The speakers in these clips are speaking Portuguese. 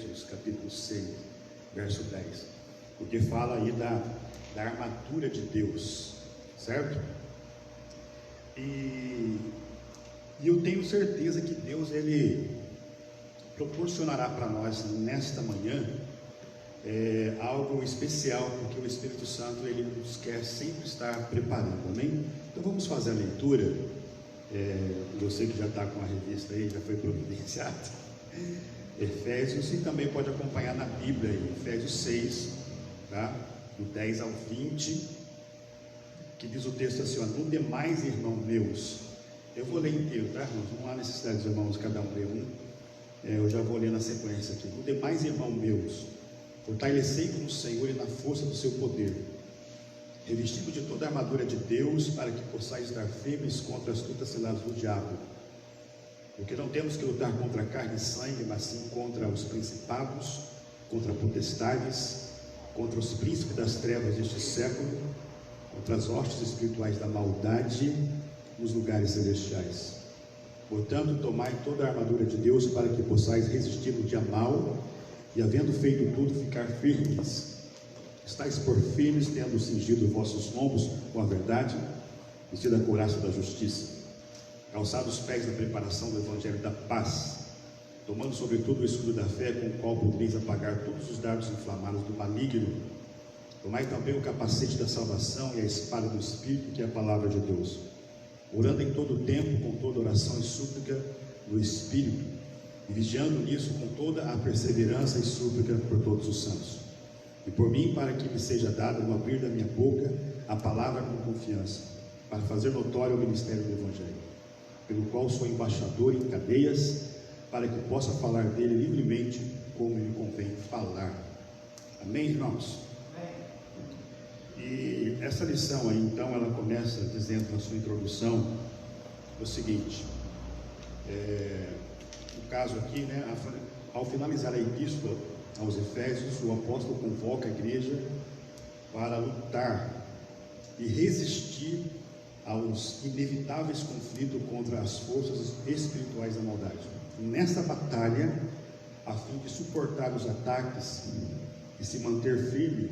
Efésios, capítulo 6, verso 10, porque fala aí da armadura de Deus, certo? E eu tenho certeza que Deus, Ele proporcionará para nós nesta manhã algo especial, porque o Espírito Santo, Ele nos quer sempre estar preparando, amém? Então vamos fazer a leitura. Eu sei que já está com a revista aí, já foi providenciado, Efésios, e também pode acompanhar na Bíblia aí, Efésios 6, tá? Do 10 ao 20, que diz o texto assim: no demais, irmãos meus, eu vou ler inteiro, tá, irmãos? Não há necessidade dos irmãos cada um ler um, eu já vou ler na sequência aqui. No demais, irmãos meus, fortalecei-vos no Senhor e na força do seu poder, revestido de toda a armadura de Deus, para que possais estar firmes contra as astutas ciladas do diabo, porque não temos que lutar contra carne e sangue, mas sim contra os principados, contra potestades, contra os príncipes das trevas deste século, contra as hostes espirituais da maldade nos lugares celestiais. Portanto, tomai toda a armadura de Deus, para que possais resistir no dia mau, e havendo feito tudo, ficar firmes. Estais por firmes, tendo cingido os vossos lombos com a verdade, vestido a couraça da justiça, calçados os pés na preparação do evangelho da paz, tomando sobretudo o escudo da fé, com o qual podereis apagar todos os dardos inflamados do maligno. Tomai também o capacete da salvação e a espada do Espírito, que é a palavra de Deus, orando em todo o tempo, com toda oração e súplica no Espírito, e vigiando nisso com toda a perseverança e súplica por todos os santos. E por mim, para que me seja dado no abrir da minha boca a palavra com confiança, para fazer notório o ministério do Evangelho, pelo qual sou embaixador em cadeias, para que possa falar dele livremente, como me convém falar. Amém, irmãos? Amém. E essa lição aí, então, ela começa dizendo na sua introdução o seguinte: no caso aqui, né, ao finalizar a epístola aos Efésios, o apóstolo convoca a igreja para lutar e resistir aos inevitáveis conflitos contra as forças espirituais da maldade. Nessa batalha, a fim de suportar os ataques e se manter firme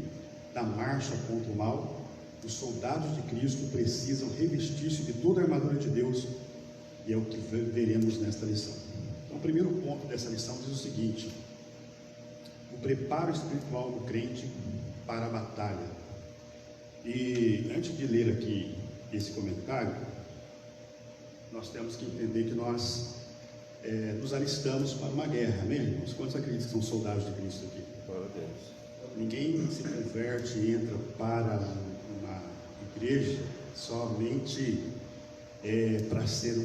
na marcha contra o mal, os soldados de Cristo precisam revestir-se de toda a armadura de Deus, e é o que veremos nesta lição. Então, o primeiro ponto dessa lição diz o seguinte: o preparo espiritual do crente para a batalha. E antes de ler aqui esse comentário, nós temos que entender que nós nos alistamos para uma guerra, amém, irmãos? Quantos acreditam que são soldados de Cristo aqui? Glória a Deus. Ninguém se converte e entra para uma igreja somente para ser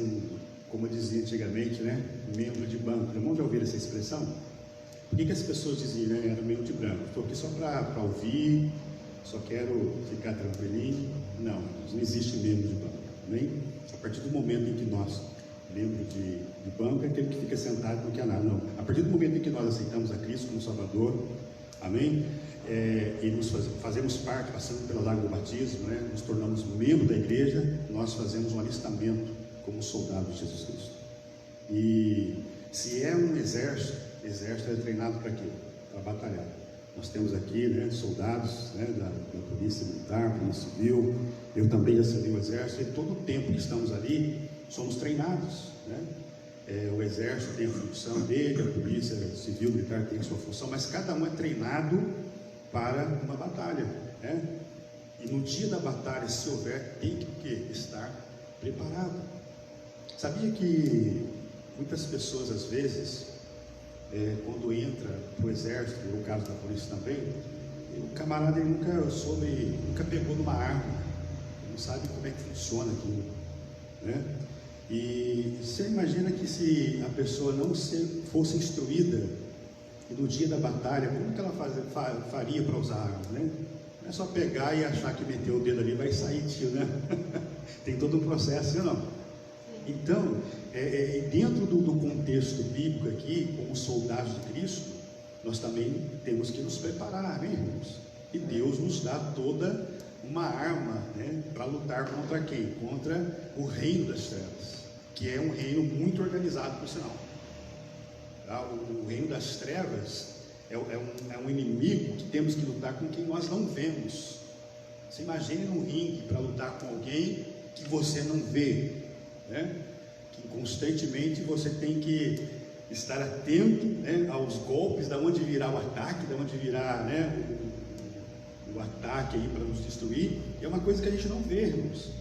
como dizia antigamente, né, membro de banco. Irmão, já ouviram essa expressão? Por que as pessoas diziam, né, era membro de banco? Estou aqui só para ouvir, só quero ficar tranquilinho. Não existe membro de banco, amém? A partir do momento em que nós, membro de banco, é aquele que fica sentado e não quer nada. Não, a partir do momento em que nós aceitamos a Cristo como Salvador, amém? E nos fazemos parte, passando pela água do batismo, né? Nos tornamos membro da igreja, nós fazemos um alistamento como soldado de Jesus Cristo. E se é um exército é treinado para quê? Para batalhar. Nós temos aqui, né, soldados, né, da polícia militar, polícia civil. Eu também já servi o exército, e todo o tempo que estamos ali, somos treinados, né? O exército tem a função dele, a polícia civil, militar tem a sua função, mas cada um é treinado para uma batalha, né? E no dia da batalha, se houver, tem que estar preparado. Sabia que muitas pessoas, às vezes, quando entra para o exército, no caso da polícia também, o camarada ele nunca pegou numa arma, ele não sabe como é que funciona aquilo, né? E você imagina que se a pessoa não fosse instruída, e no dia da batalha, como que ela faria para usar armas, né? Não é só pegar e achar que meteu o dedo ali vai sair tiro, né? Tem todo um processo, não? Então, dentro do contexto bíblico aqui, como soldados de Cristo, nós também temos que nos preparar, né, irmãos? E Deus nos dá toda uma arma, né, para lutar contra quem? Contra o reino das trevas, que é um reino muito organizado, por sinal. Tá? O reino das trevas é um inimigo que temos que lutar com quem nós não vemos. Você imagine num ringue para lutar com alguém que você não vê, né? Que constantemente você tem que estar atento, né, aos golpes, da onde virá o ataque, da onde virá, né, o ataque aí para nos destruir. É uma coisa que a gente não vê, irmãos.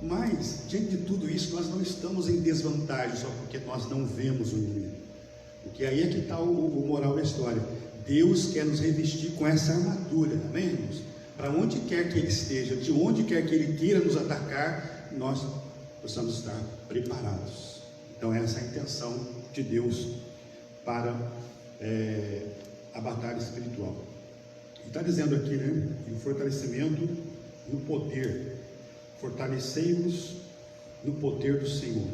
Mas diante de tudo isso, nós não estamos em desvantagem só porque nós não vemos o inimigo. Porque aí é que está o moral da história. Deus quer nos revestir com essa armadura, amém, irmãos? Para onde quer que Ele esteja, de onde quer que Ele queira nos atacar, nós possamos estar preparados. Então essa é a intenção de Deus para a batalha espiritual. E está dizendo aqui, né, o fortalecimento no poder. Fortalecei-vos no poder do Senhor.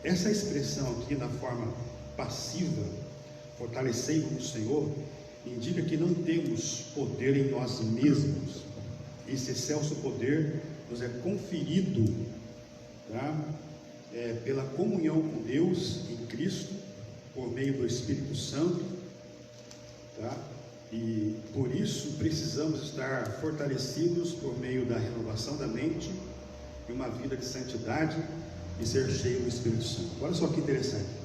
Essa expressão aqui, na forma passiva, fortalecei-vos no Senhor, indica que não temos poder em nós mesmos. Esse excelso poder nos é conferido, tá? Pela comunhão com Deus em Cristo, por meio do Espírito Santo, tá? E por isso precisamos estar fortalecidos por meio da renovação da mente e uma vida de santidade e ser cheio do Espírito Santo. Olha só que interessante.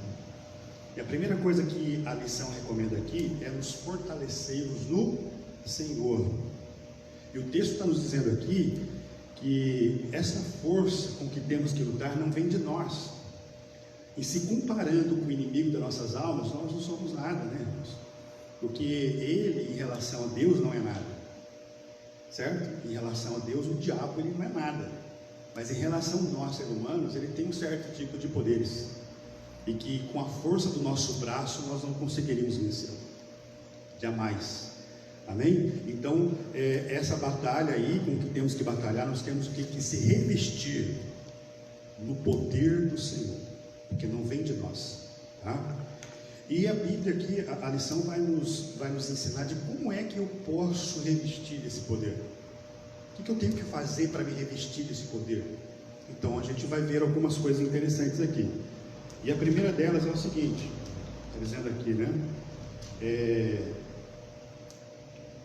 E a primeira coisa que a lição recomenda aqui é nos fortalecermos no Senhor. E o texto está nos dizendo aqui que essa força com que temos que lutar não vem de nós. E se comparando com o inimigo das nossas almas, nós não somos nada, né, irmãos? Porque ele, em relação a Deus, não é nada, certo? Em relação a Deus, o diabo ele não é nada. Mas em relação a nós, seres humanos, ele tem um certo tipo de poderes. E que com a força do nosso braço, nós não conseguiríamos vencê-lo. Jamais. Amém? Então, essa batalha aí, com que temos que batalhar, nós temos que se revestir no poder do Senhor. Porque não vem de nós, tá? E a Bíblia aqui, a lição vai nos ensinar de como é que eu posso revestir esse poder. O que eu tenho que fazer para me revestir desse poder? Então a gente vai ver algumas coisas interessantes aqui. E a primeira delas é o seguinte, está dizendo aqui, né?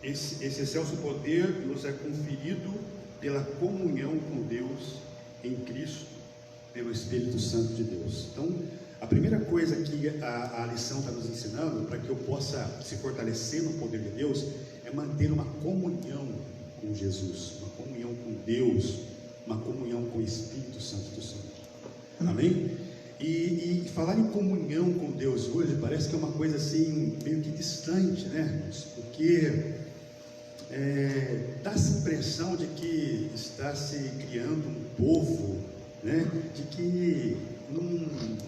Esse excelso poder nos é conferido pela comunhão com Deus em Cristo, pelo Espírito Santo de Deus. Então, a primeira coisa que a lição está nos ensinando, para que eu possa se fortalecer no poder de Deus, é manter uma comunhão com Jesus, uma comunhão com Deus, uma comunhão com o Espírito Santo do Senhor. Amém? E falar em comunhão com Deus hoje parece que é uma coisa assim, meio que distante, né? Porque dá essa impressão de que está se criando um povo, né? De que não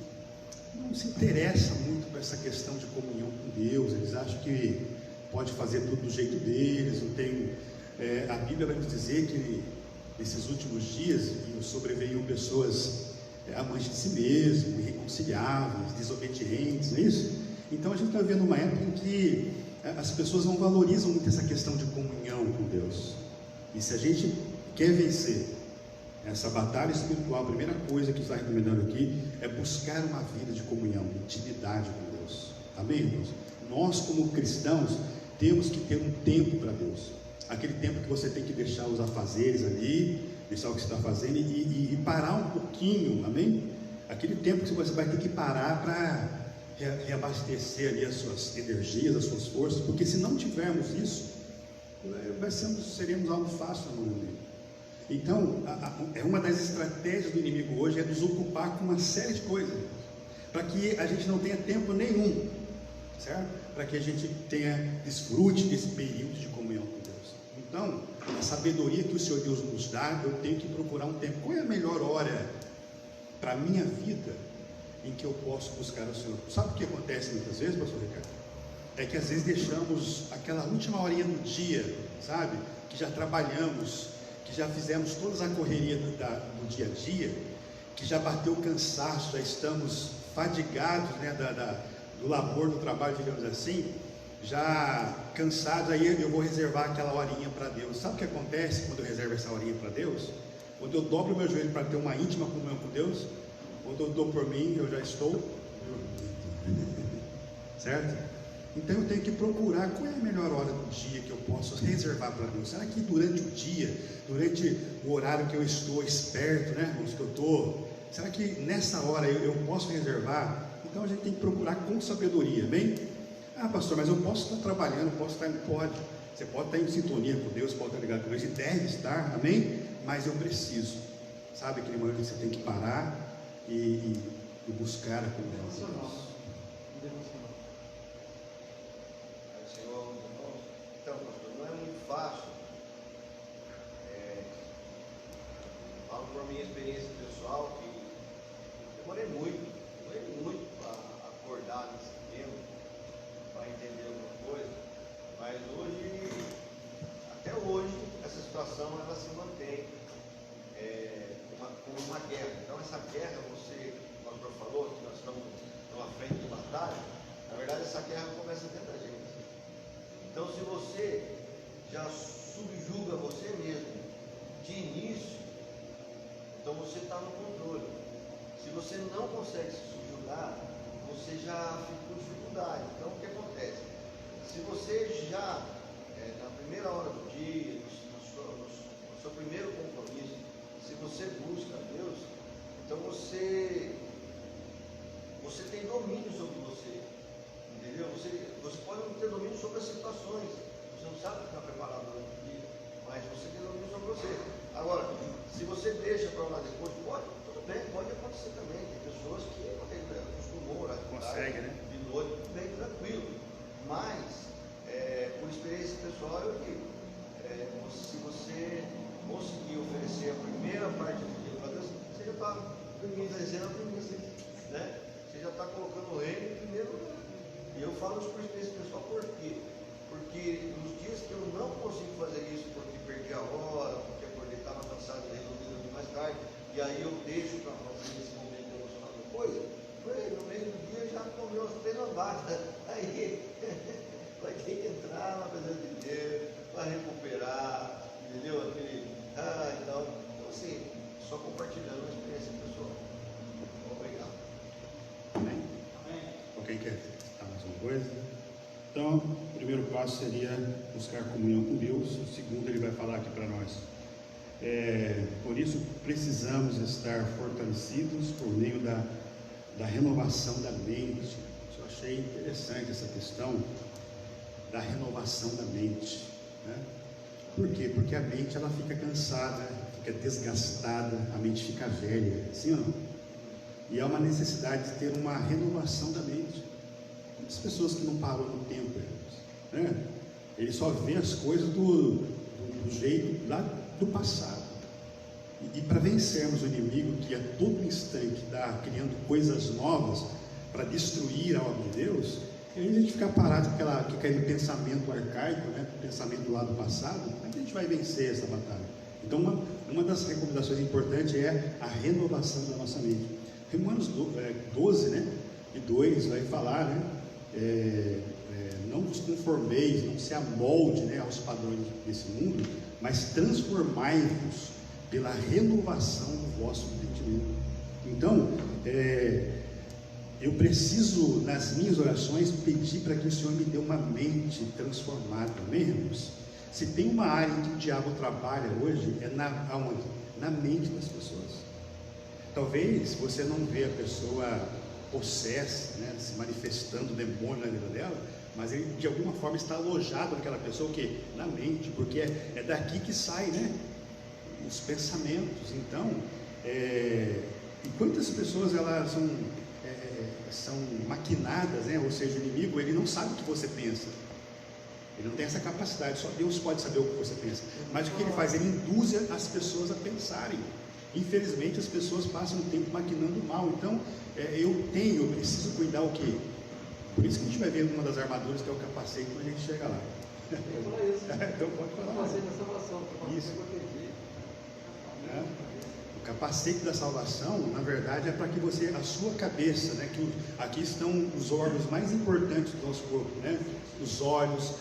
se interessa muito por essa questão de comunhão com Deus. Eles acham que pode fazer tudo do jeito deles, não tem... a Bíblia vai nos dizer que nesses últimos dias sobreveio pessoas amantes de si mesmo, irreconciliáveis, desobedientes, não é isso? Então a gente está vendo uma época em que as pessoas não valorizam muito essa questão de comunhão com Deus. E se a gente quer vencer essa batalha espiritual, a primeira coisa que está recomendando aqui é buscar uma vida de comunhão, de intimidade com Deus. Amém, irmãos? Nós, como cristãos, temos que ter um tempo para Deus. Aquele tempo que você tem que deixar os afazeres ali, deixar o que você está fazendo e parar um pouquinho, amém? Aquele tempo que você vai ter que parar para reabastecer ali as suas energias, as suas forças, porque se não tivermos isso, seremos algo fácil no mundo. Então, uma das estratégias do inimigo hoje é nos ocupar com uma série de coisas, para que a gente não tenha tempo nenhum, certo? Para que a gente desfrute desse período de comunhão com Deus. Então, a sabedoria que o Senhor Deus nos dá, eu tenho que procurar um tempo. Qual é a melhor hora para a minha vida em que eu posso buscar o Senhor? Sabe o que acontece muitas vezes, pastor Ricardo? É que às vezes deixamos aquela última horinha do dia, sabe? Que já trabalhamos, que já fizemos toda a correria do dia a dia, que já bateu o cansaço, já estamos fadigados, né, do labor do trabalho, digamos assim, já cansados. Aí eu vou reservar aquela horinha para Deus. Sabe o que acontece quando eu reservo essa horinha para Deus? Quando eu dobro o meu joelho para ter uma íntima comunhão com Deus, quando eu dou por mim, eu já estou dormindo. Certo? Então eu tenho que procurar qual é a melhor hora do dia que eu posso reservar para Deus. Será que durante o dia, durante o horário que eu estou esperto, né, irmãos, que eu estou, será que nessa hora eu posso reservar? Então a gente tem que procurar com sabedoria, bem? Ah, pastor, mas eu posso estar trabalhando, posso estar, pode. Você pode estar em sintonia com Deus, pode estar ligado com Deus, e deve estar, amém? Mas eu preciso, sabe aquele momento que você tem que parar e buscar a comunhão de Deus. Então, pastor, não é muito fácil. Falo por minha experiência pessoal que demorei muito para acordar nesse tempo, para entender alguma coisa, mas hoje, até hoje, essa situação ela se mantém como uma guerra. Então essa guerra, o pastor falou que nós estamos numa frente de batalha, na verdade essa guerra começa dentro da gente. Então se você já subjuga você mesmo de início, então você está no controle. Se você não consegue se subjugar, você já fica com dificuldade. Então o que acontece? Se você já, na primeira hora do dia, no seu primeiro compromisso, se você busca a Deus, então você tem domínio sobre você, entendeu? Você pode não ter domínio sobre as situações, você não sabe ficar preparado durante o dia, mas você tem domínio sobre você. Agora, se você deixa para lá depois, tudo bem, pode acontecer também. Tem pessoas que acostumam a consegue, né? De noite, bem tranquilo. Mas, por experiência pessoal, eu digo, se você conseguir oferecer a primeira parte do dia para Deus, você já está exercendo a premissa, né? Você já está colocando o reino em primeiro lugar. E eu falo isso por experiência pessoal, por quê? Porque nos dias que eu não consigo fazer isso, porque perdi a hora, porque acordei, estava cansado e resolvi mais tarde, e aí eu deixo para fazer esse momento emocional depois, no meio do dia já comeu as 3 lambadas. Aí vai ter que entrar na presença de Deus, para recuperar, entendeu? Então assim, só compartilhando a experiência pessoal. Obrigado. Amém? Alguém quer citar mais uma coisa? Então, o primeiro passo seria buscar comunhão com Deus. O segundo, ele vai falar aqui para nós. Por isso, precisamos estar fortalecidos por meio da renovação da mente. Eu achei interessante essa questão da renovação da mente, né? Por quê? Porque a mente ela fica cansada, fica desgastada, a mente fica velha, sim ou não? E há uma necessidade de ter uma renovação da mente. As pessoas que não parou no tempo, né? Ele só vê as coisas do jeito lá do passado. E para vencermos o inimigo que a todo instante está criando coisas novas para destruir a obra de Deus, e a gente ficar parado com aquele pensamento arcaico, né? Pensamento lá do passado, como é que a gente vai vencer essa batalha? Então uma das recomendações importantes é a renovação da nossa mente. Romanos 12, né? E 2 vai falar, né? Não vos conformeis, não se amolde, né, aos padrões desse mundo, mas transformai-vos pela renovação do vosso entendimento. Então, eu preciso, nas minhas orações, pedir para que o Senhor me dê uma mente transformada, amém, irmãos? Se tem uma área em que o diabo trabalha hoje, aonde? Na mente das pessoas. Talvez você não vê a pessoa possessa, né, se manifestando o demônio na vida dela, mas ele de alguma forma está alojado naquela pessoa, o quê? Na mente, porque é daqui que sai, né, os pensamentos. Então, e quantas pessoas elas são maquinadas, né? Ou seja, o inimigo ele não sabe o que você pensa, ele não tem essa capacidade, só Deus pode saber o que você pensa, mas o que ele faz? Ele induz as pessoas a pensarem. Infelizmente as pessoas passam o tempo maquinando mal. Então eu preciso cuidar o quê? Por isso que a gente vai ver uma das armaduras, que é o capacete, quando a gente chega lá. Então pode falar. Capacete da salvação. Isso. O capacete da salvação, na verdade, é para que você, a sua cabeça, né, que aqui estão os órgãos mais importantes do nosso corpo, né? Os olhos,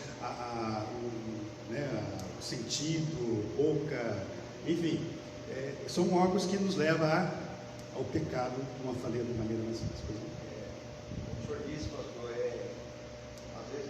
o sentido, boca, enfim, são órgãos que nos levam ao pecado de uma maneira mais fácil. O senhor disse, pastor, às vezes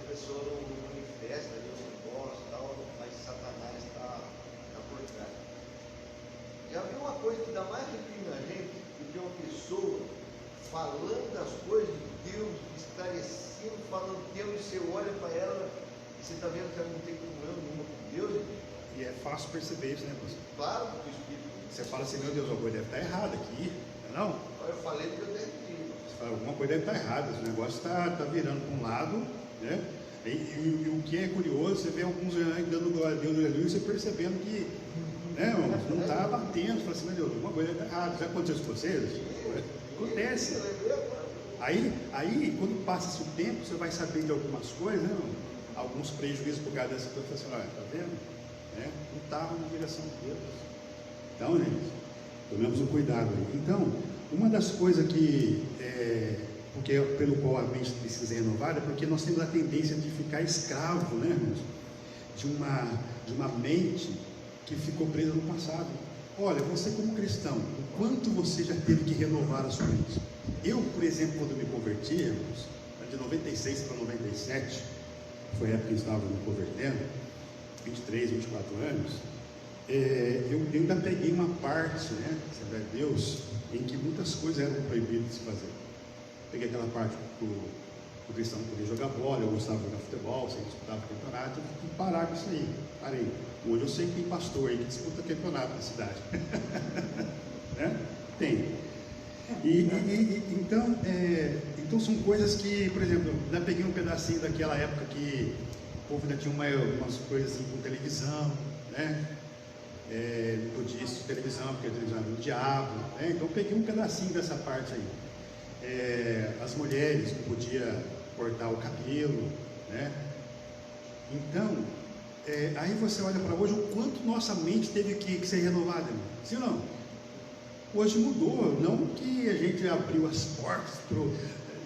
falando das coisas de Deus, esclarecendo, falando de Deus, e você olha para ela, e você está vendo que ela não tem comunhão nenhuma com Deus, gente. E é fácil perceber isso, né, você? Claro que o Espírito. Você fala assim, meu Deus, alguma coisa deve estar errada aqui, não? Eu falei que eu entendi. Você fala, alguma coisa deve estar errada, esse negócio está virando para um lado, né? E o que é curioso, você vê alguns dando glória a Deus, aleluia, você percebendo que, né, não está batendo, fala assim, meu Deus, alguma coisa deve estar errada. Já aconteceu isso com vocês? Acontece. Aí, quando passa-se o tempo, você vai saber de algumas coisas, né? Alguns prejuízos por causa dessa coisa, você fala assim, olha, está vendo? Não estava na direção de Deus. Então, gente, tomemos um cuidado aí. Então, uma das coisas que, porque pelo qual a mente precisa ser renovada, é porque nós temos a tendência de ficar escravo, né, irmãos? De uma mente que ficou presa no passado. Olha, você como cristão, o quanto você já teve que renovar a sua mente? Eu, por exemplo, quando me converti, irmãos, de 96 para 97, foi a época que eu estava me convertendo, 23, 24 anos, eu ainda peguei uma parte, né, Assembleia de Deus, em que muitas coisas eram proibidas de se fazer. Peguei aquela parte que o cristão não podia jogar bola, eu gostava de jogar futebol, sempre disputava campeonato, eu tive que parar com isso aí, parei. Hoje eu sei que tem pastor aí que disputa campeonato na cidade. Né? Tem. Então são coisas que, por exemplo, eu ainda peguei um pedacinho daquela época que o povo ainda tinha umas coisas assim com televisão, né? Não podia assistir televisão, porque a televisão era do diabo, né? Então eu peguei um pedacinho dessa parte aí. As mulheres não podiam cortar o cabelo, né? Então, aí você olha para hoje, o quanto nossa mente teve que ser renovada, irmão. Sim ou não? Hoje mudou, não que a gente abriu as portas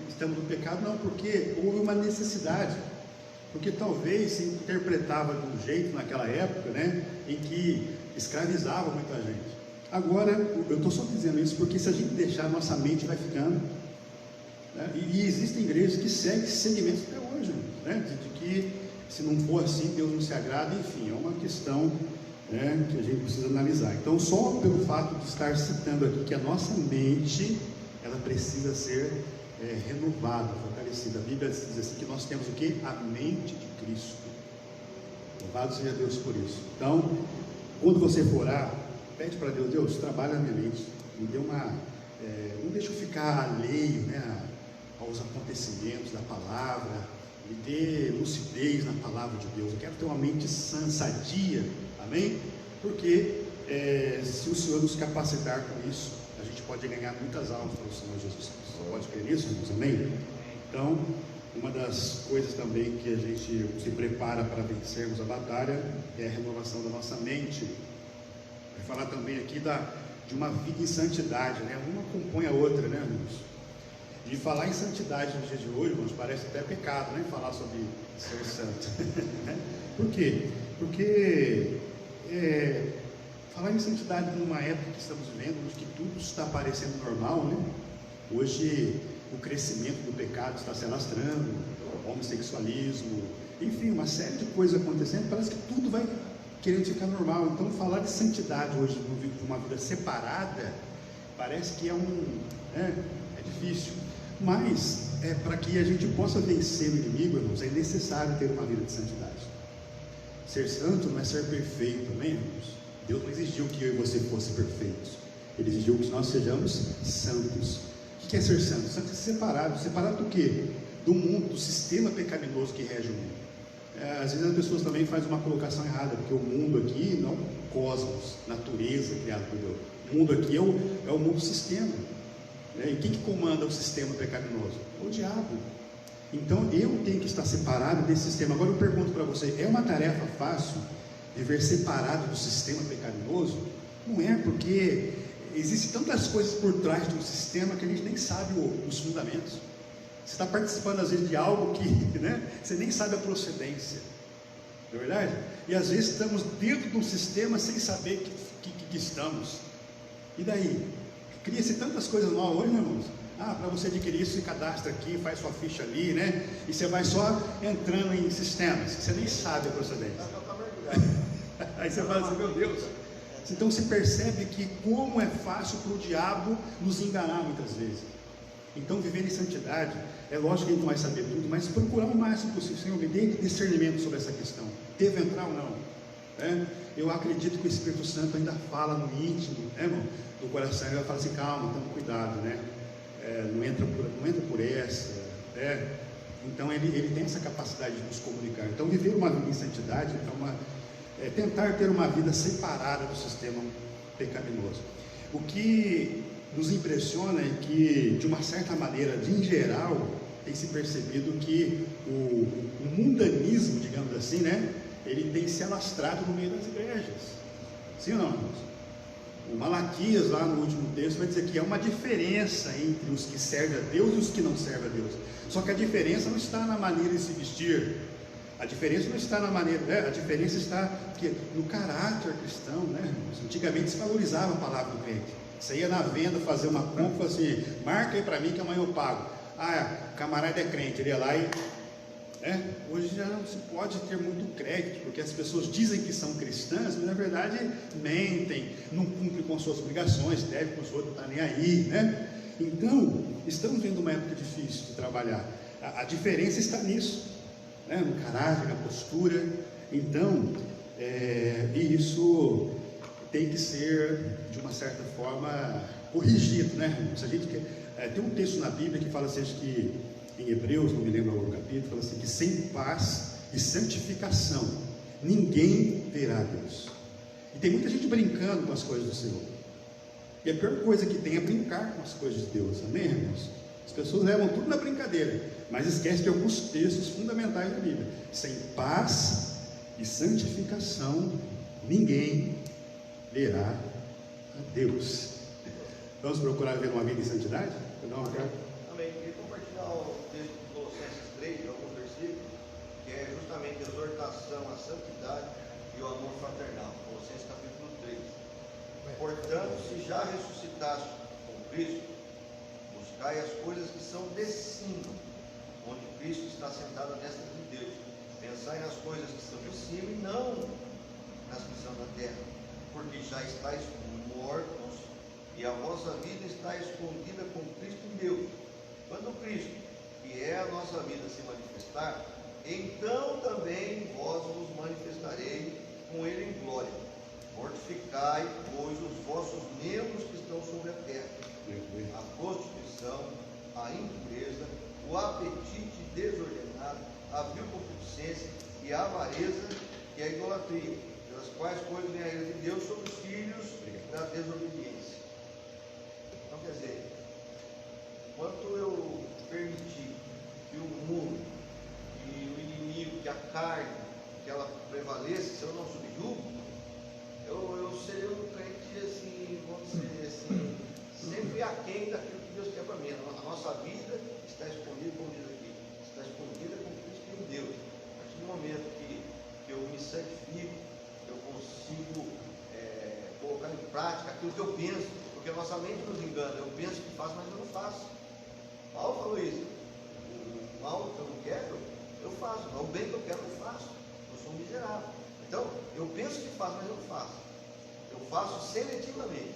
estamos no pecado, não, porque houve uma necessidade, porque talvez se interpretava de um jeito naquela época, né, em que escravizava muita gente. Agora, eu estou só dizendo isso porque se a gente deixar, nossa mente vai ficando, né, e existem igrejas que seguem esse segmento até hoje, né, de que se não for assim, Deus não se agrada, enfim, é uma questão, né, que a gente precisa analisar. Então, só pelo fato de estar citando aqui que a nossa mente, ela precisa ser renovada, fortalecida. A Bíblia diz assim que nós temos o que? A mente de Cristo. Louvado seja Deus por isso. Então, quando você for orar, pede para Deus, Deus, trabalha na minha mente, me dê não deixa eu ficar alheio, né, aos acontecimentos da palavra, me dê lucidez na palavra de Deus. Eu quero ter uma mente sã, sadia, amém? Porque se o Senhor nos capacitar com isso, a gente pode ganhar muitas almas para o Senhor Jesus Cristo. Você pode crer nisso, irmãos? Amém? Então, uma das coisas também que a gente se prepara para vencermos a batalha é a renovação da nossa mente. Vai falar também aqui de uma vida em santidade, né? Uma compõe a outra, né, irmãos? De falar em santidade nos dias de hoje, irmãos, parece até pecado, né? Falar sobre ser santo. Por quê? Porque falar em santidade numa época que estamos vivendo, onde que tudo está parecendo normal, né? Hoje o crescimento do pecado está se alastrando, homossexualismo, enfim, uma série de coisas acontecendo, parece que tudo vai querendo ficar normal. Então falar de santidade hoje, de uma vida separada, parece que é difícil. Mas, para que a gente possa vencer o inimigo, irmãos, é necessário ter uma vida de santidade. Ser santo não é ser perfeito, amém, irmãos? Deus não exigiu que eu e você fossem perfeitos. Ele exigiu que nós sejamos santos. O que é ser santo? Santo é separado. Separado do quê? Do mundo, do sistema pecaminoso que rege o mundo. Às vezes as pessoas também fazem uma colocação errada, porque o mundo aqui não é um cosmos, natureza criada por Deus. O mundo aqui é o mundo sistema. E quem que comanda o sistema pecaminoso? O diabo. Então eu tenho que estar separado desse sistema. Agora eu pergunto para você, é uma tarefa fácil viver separado do sistema pecaminoso? Não é, porque existem tantas coisas por trás de um sistema que a gente nem sabe os fundamentos. Você está participando às vezes de algo que, né, você nem sabe a procedência, não é verdade? E às vezes estamos dentro de um sistema sem saber que estamos. E daí? Cria-se tantas coisas novas hoje, meus irmãos. Para você adquirir isso, se cadastra aqui, faz sua ficha ali, né? E você vai só entrando em sistemas, que você nem sabe a procedência. Aí você fala assim, meu Deus. Então se percebe que como é fácil para o diabo nos enganar muitas vezes. Então, viver em santidade, é lógico que a gente não vai saber tudo, mas procurar o máximo possível, Senhor, me dê discernimento sobre essa questão. Devo entrar ou não? Eu acredito que o Espírito Santo ainda fala no íntimo, irmão, do coração. Ele vai falar assim: calma, toma cuidado, não entra por essa, Então ele tem essa capacidade de nos comunicar. Então, viver uma vida em santidade é tentar ter uma vida separada do sistema pecaminoso. O que nos impressiona é que, de uma certa maneira, em geral, tem se percebido que o mundanismo, digamos assim, ele tem se alastrado no meio das igrejas. Sim ou não, irmãos? O Malaquias, lá no último texto, vai dizer que há uma diferença entre os que servem a Deus e os que não servem a Deus. Só que a diferença não está na maneira de se vestir. A diferença não está na maneira, a diferença está no caráter cristão, Antigamente se valorizava a palavra do crente. Você ia na venda fazer uma compra, assim: marca aí para mim que amanhã eu pago. O camarada é crente, ele ia lá e... Hoje já não se pode ter muito crédito, porque as pessoas dizem que são cristãs, mas na verdade mentem, não cumprem com suas obrigações, devem com os outros, não está nem aí, Então, estamos vendo uma época difícil de trabalhar. A diferença está nisso, no caráter, na postura. Então, e isso tem que ser, de uma certa forma, corrigido, Se a gente quer, tem um texto na Bíblia que fala assim, acho que em Hebreus, não me lembro o capítulo, fala assim, que sem paz e santificação ninguém verá Deus. E tem muita gente brincando com as coisas do Senhor, e a pior coisa que tem é brincar com as coisas de Deus, amém, irmãos? As pessoas levam tudo na brincadeira, mas esquecem de alguns textos fundamentais da Bíblia. Sem paz e santificação ninguém verá a Deus. Vamos procurar ver uma vida em santidade? Amém. Queria compartilhar o texto de Colossenses 3, alguns versículos, que é justamente a exortação à santidade e ao amor fraternal. Colossenses capítulo 3. Portanto, se já ressuscitaste com Cristo, buscai as coisas que são de cima, onde Cristo está sentado à destra de Deus. Pensai nas coisas que são de cima e não nas que são da terra, porque já estáis mortos e a vossa vida está escondida com Cristo em Deus. Quando Cristo, que é a nossa vida, se manifestar, então também vós vos manifestareis com Ele em glória. Mortificai, pois, os vossos membros que estão sobre a terra: a prostituição, a impureza, o apetite desordenado, a vil concupiscência e a avareza, que é a idolatria, pelas quais coisas vem a ira de Deus sobre os filhos da desobediência. Então, quer dizer, enquanto eu permitir que o mundo, que o inimigo, que a carne, que ela prevaleça, se eu não subjugo, eu serei um crente assim, vamos dizer assim, sempre aquém daquilo que Deus quer para mim. A nossa vida está escondida, como diz aqui, está escondida com Cristo em Deus. A partir do momento que eu me santifico, eu consigo colocar em prática aquilo que eu penso, porque a nossa mente nos engana. Eu penso que faço, mas eu não faço. Paulo falou isso: o mal que eu não quero, eu faço, mas o bem que eu quero, eu faço. Eu sou um miserável. Então, eu penso que faço, mas eu não faço. Eu faço seletivamente.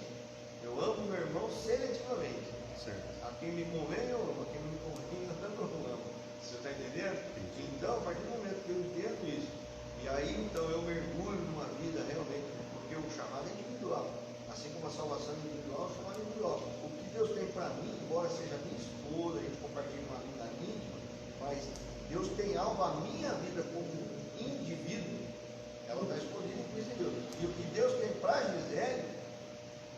Eu amo meu irmão seletivamente. Certo. A quem me convém, eu amo. A quem não me convém, eu não amo. Você está entendendo? Então, a partir do momento que eu entendo isso, e aí então eu mergulho numa vida realmente, porque o chamado é individual. Assim como a salvação é individual, o chamado é individual. O que Deus tem para mim, embora seja minha esposa, a gente compartilha uma vida íntima, mas Deus tem algo, a minha vida como indivíduo, ela está escondida em Cristo em Deus. E o que Deus tem para a Gisele,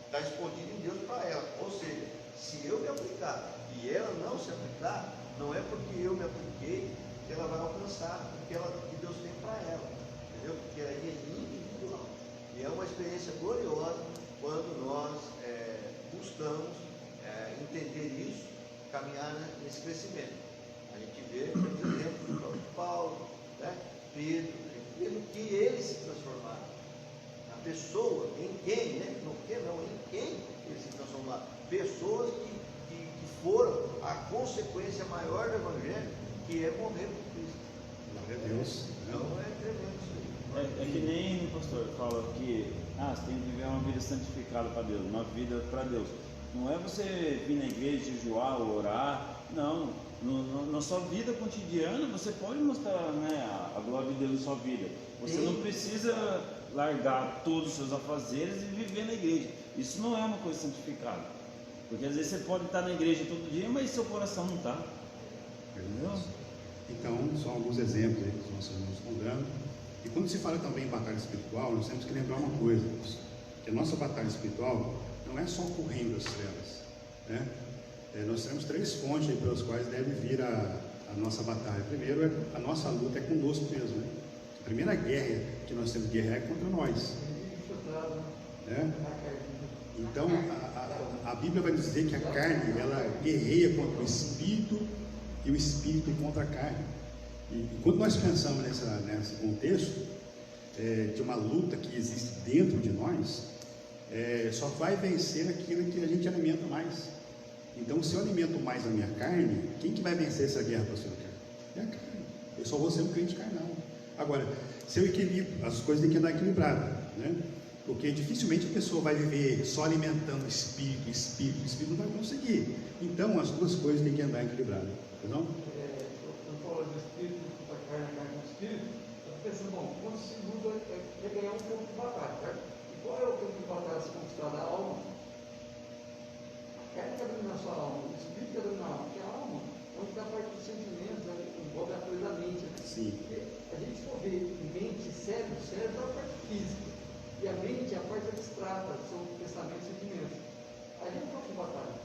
está escondido em Deus para ela. Ou seja, se eu me aplicar e ela não se aplicar, não é porque eu me apliquei que ela vai alcançar o que Deus tem para ela. Entendeu? Porque aí é individual. E é uma experiência gloriosa quando nós buscamos entender isso, caminhar nesse crescimento. A gente vê, por exemplo, do próprio Paulo, Pedro, que eles se transformaram. A pessoa, em quem, não em quem eles se transformaram. Pessoas que foram a consequência maior do Evangelho, que é morrer por Cristo. Glória a Deus. Então é tremendo isso aí. É que nem o pastor fala que você tem que viver uma vida santificada para Deus, uma vida para Deus. Não é você vir na igreja, jejuar, orar. Não. Na sua vida cotidiana, você pode mostrar, né, a glória de Deus na sua vida. Você não precisa largar todos os seus afazeres e viver na igreja. Isso não é uma coisa santificada. Porque às vezes você pode estar na igreja todo dia, mas seu coração não está. Entendeu? Então, são alguns exemplos aí que os nossos irmãos estão dando. E quando se fala também em batalha espiritual, nós temos que lembrar uma coisa, que a nossa batalha espiritual não é só correndo as trevas, né? Nós temos 3 fontes aí pelas quais deve vir a nossa batalha. Primeiro, a nossa luta é conosco mesmo, né? A primeira guerra que nós temos que guerrear é contra nós, né? Então, a Bíblia vai dizer que a carne, ela guerreia contra o Espírito e o Espírito contra a carne. E quando nós pensamos nesse contexto de uma luta que existe dentro de nós, só vai vencer aquilo que a gente alimenta mais. Então, se eu alimento mais a minha carne, quem que vai vencer essa guerra, pastor? É a carne. Eu só vou ser um crente carnal. Agora, se eu equilibro, as coisas têm que andar equilibradas, né? Porque dificilmente a pessoa vai viver só alimentando espírito não vai conseguir. Então, as duas coisas têm que andar equilibradas, não? Eu falo de espírito contra a carne contra o espírito. Eu estou pensando, bom, quando se luta é ganhar um campo de batalha, certo? E qual é o campo de batalha se conquistar da alma? A carne está dominando a sua alma, o espírito está dominando a alma, porque a alma é onde está a parte dos sentimentos, envolve a coisa da mente, né? Sim. Porque a gente for ver mente, cérebro é a parte física, e a mente é a parte abstrata, são pensamentos e sentimentos. Aí é o campo de batalha.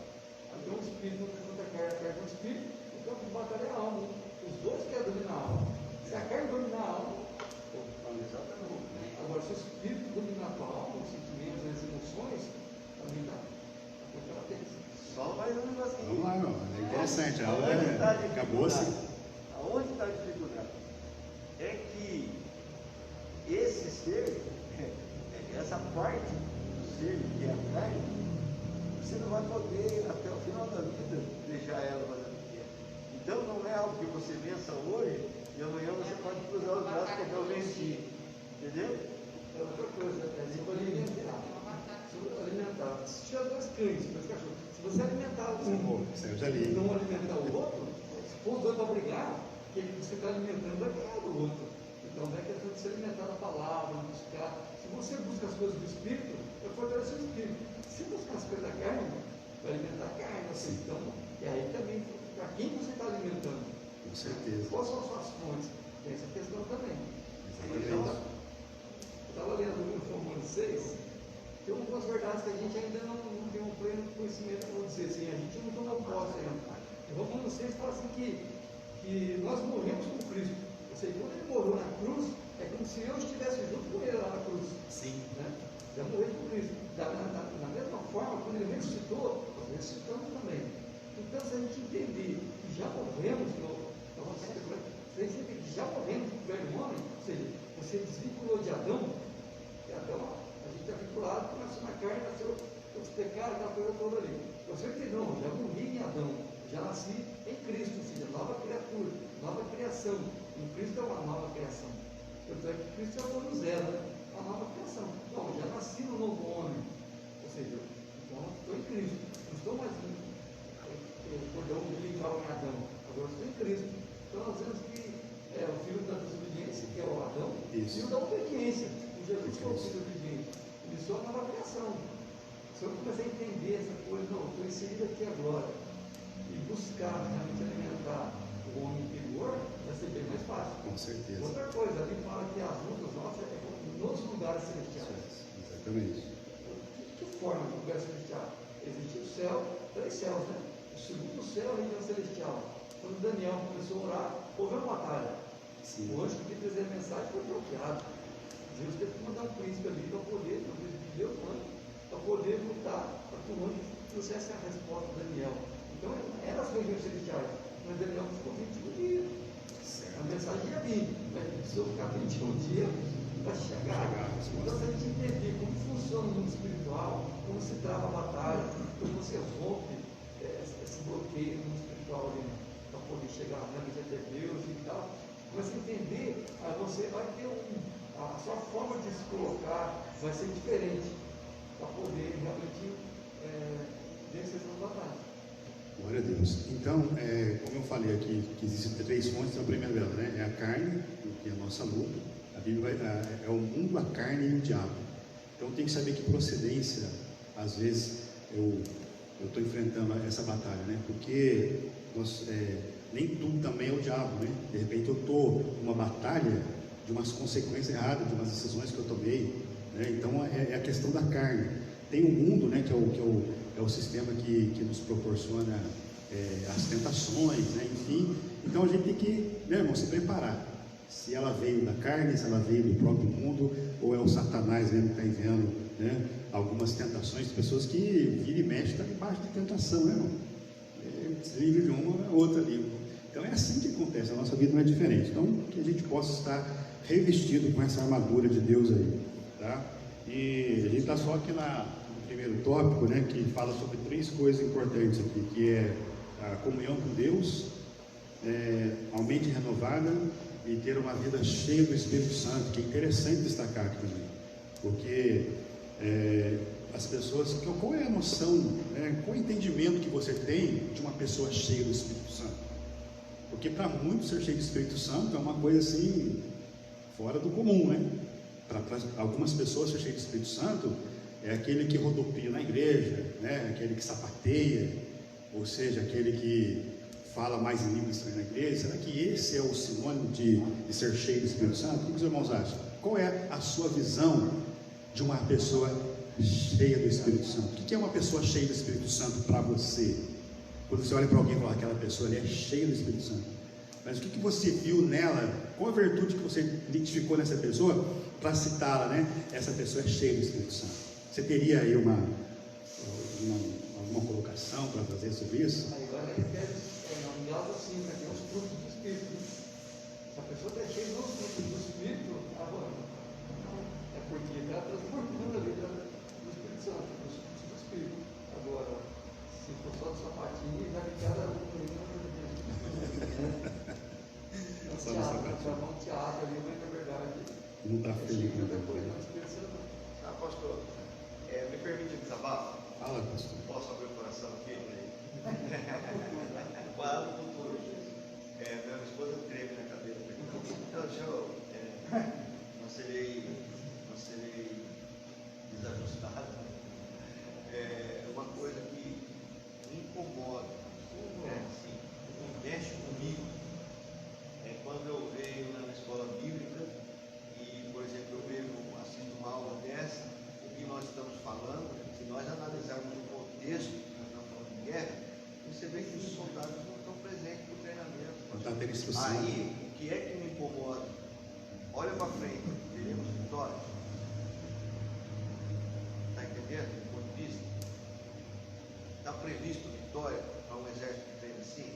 Então o espírito não contra a carne contra o espírito, o campo de batalha é a alma. Os dois querem dominar a alma. Se a carne dominar a alma, agora se o espírito dominar a tua alma, os sentimentos, as emoções, também dá. Só mais um negocinho. Vamos lá, irmão. É interessante. A aula acabou assim. Aonde está a dificuldade? É que esse ser, essa parte do ser que é a carne, você não vai poder até o final da vida deixar ela fazendo o que quer. Então não é algo que você vença hoje e amanhã você pode cruzar os braços porque eu venci. Entendeu? É outra coisa, é tipo alimentar. Se tiver 2 cães, 2 cachorros, se você alimentar o e não alimentar o outro, se for os 2 para brigar, quem você está alimentando vai ganhar do outro. Então não é questão de se alimentar da palavra, buscar. Se você busca as coisas do Espírito, vai fortalecer o Espírito. Se buscar as coisas da carne, vai alimentar a carne. Assim, então, e aí também, para quem você está alimentando? Com certeza. Quais são as suas fontes? Tem essa questão também. Então, eu estava lendo no Romanos 6, tem algumas verdades que a gente ainda não tem um pleno conhecimento, vamos dizer assim, a gente não tomou posse ainda. Em Romanos 6 fala assim que nós morremos com Cristo. Ou seja, quando ele morreu na cruz, é como se eu estivesse junto com ele lá na cruz. Sim. Né? Já morreu com Cristo. Da mesma forma, quando ele ressuscitou, nós ressuscitamos também. Então, se a gente entender que já morremos, se a gente entender que já morremos com o velho homem, ou seja, você desvinculou de Adão, e Adão, a gente está vinculado, começou na carne, nasceu os pecados, aquela coisa toda ali. Você entendeu? Não, já morri em Adão, já nasci em Cristo, ou seja, nova criatura, nova criação. Em Cristo é uma nova criação. Tanto é que Cristo é o novo zero, né? Uma nova criação. Então, já nasci no novo homem. Ou seja, então estou em Cristo. Não estou mais cordão umbilical em Adão. Agora estou em Cristo. Então nós vemos que o filho da desobediência, que é o Adão, e o filho da obediência. O Jesus foi o filho obediente. Ele só uma nova criação. Se eu começar a entender essa coisa, não, estou inserido aqui agora. E buscar realmente alimentar o homem interior, vai ser bem mais fácil. Com certeza. Outra coisa, ali fala que as lutas nossas é nos lugares celestiais. Exatamente. De que forma de lugar celestial? Existe o céu, 3 céus, né? O segundo céu é a região celestial. Quando Daniel começou a orar, houve uma batalha. Sim. O anjo que trazer a mensagem foi bloqueado. Deus teve que mandar um príncipe ali para poder, o príncipe de Deus, para poder lutar, para que o anjo trouxesse a resposta de Daniel. Então, eram as regiões celestiais, mas Daniel ficou 21 dias. A mensagem ia vir, mas precisou ficar 21 dias para chegar. Então, se a gente entender como funciona o mundo espiritual, como se trava a batalha, como você rompe esse bloqueio no mundo espiritual ali, para poder chegar realmente até Deus e tal, começa a entender, aí você vai ter a sua forma de se colocar vai ser diferente, para poder realmente vencer essas batalhas. Glória a Deus. Então, como eu falei aqui, que existem 3 fontes, a primeira delas, né, é a carne, que é a nossa luta. A Bíblia é o mundo, a carne e o diabo. Então tem que saber que procedência, às vezes, eu estou enfrentando essa batalha, né? Porque nem tudo também é o diabo, né? De repente eu estou numa batalha de umas consequências erradas, de umas decisões que eu tomei, né? Então é a questão da carne. Tem o mundo, né? Que é o sistema que nos proporciona as tentações, né? Enfim. Então a gente tem que, né, irmão, se preparar. Se ela veio da carne, se ela veio do próprio mundo, ou é o Satanás mesmo que está enviando, né, algumas tentações de pessoas que vira e mexe, está debaixo de tentação, né, irmão? Livre de uma, outra livre. Então é assim que acontece, a nossa vida não é diferente. Então que a gente possa estar revestido com essa armadura de Deus aí, tá? E a gente está só aqui no primeiro tópico, né, que fala sobre 3 coisas importantes aqui, que é a comunhão com Deus, a mente renovada e ter uma vida cheia do Espírito Santo, que é interessante destacar aqui também, porque as pessoas, qual é a noção, né, qual é o entendimento que você tem de uma pessoa cheia do Espírito Santo? Porque para muitos ser cheio do Espírito Santo é uma coisa assim, fora do comum, né? Para algumas pessoas ser cheio do Espírito Santo é aquele que rodopia na igreja, né? Aquele que sapateia, ou seja, aquele que fala mais em língua estranha na igreja. Será que esse é o sinônimo de ser cheio do Espírito Santo? O que os irmãos acham? Qual é a sua visão de uma pessoa cheia do Espírito Santo? O que é uma pessoa cheia do Espírito Santo para você? Quando você olha para alguém e fala, aquela pessoa ali é cheia do Espírito Santo. Mas o que você viu nela? Qual a virtude que você identificou nessa pessoa para citá-la, né? Essa pessoa é cheia do Espírito Santo. Você teria aí alguma colocação para fazer sobre isso? Agora ele quer nomeá-los assim, né? Tem os frutos do Espírito. Se a pessoa está cheia dos frutos do Espírito, é porque ela está transformando a vida do Espírito Santo, dos frutos do Espírito. Agora, se for só de sapatinho, vai ficar um teatro ali, mas na verdade não está feliz com outra coisa, não Espírito Santo. Pastor, me permite um desabafo? Fala, pastor. Posso abrir o coração aqui? Para o futuro. Minha esposa treme na cadeira. Então, não serei desajustado. Uma coisa que me incomoda, assim, mexe comigo, quando eu venho na escola bíblica e, por exemplo, assisto uma aula dessa, o que nós estamos falando, se nós analisarmos o contexto que nós estamos falando de guerra, você vê que os soldados não estão presentes no treinamento. Não está tendo instrução. Aí, o que é que me incomoda? Olha para frente, teremos vitória. Está entendendo? Do ponto de vista? Está previsto vitória para um exército que treina assim?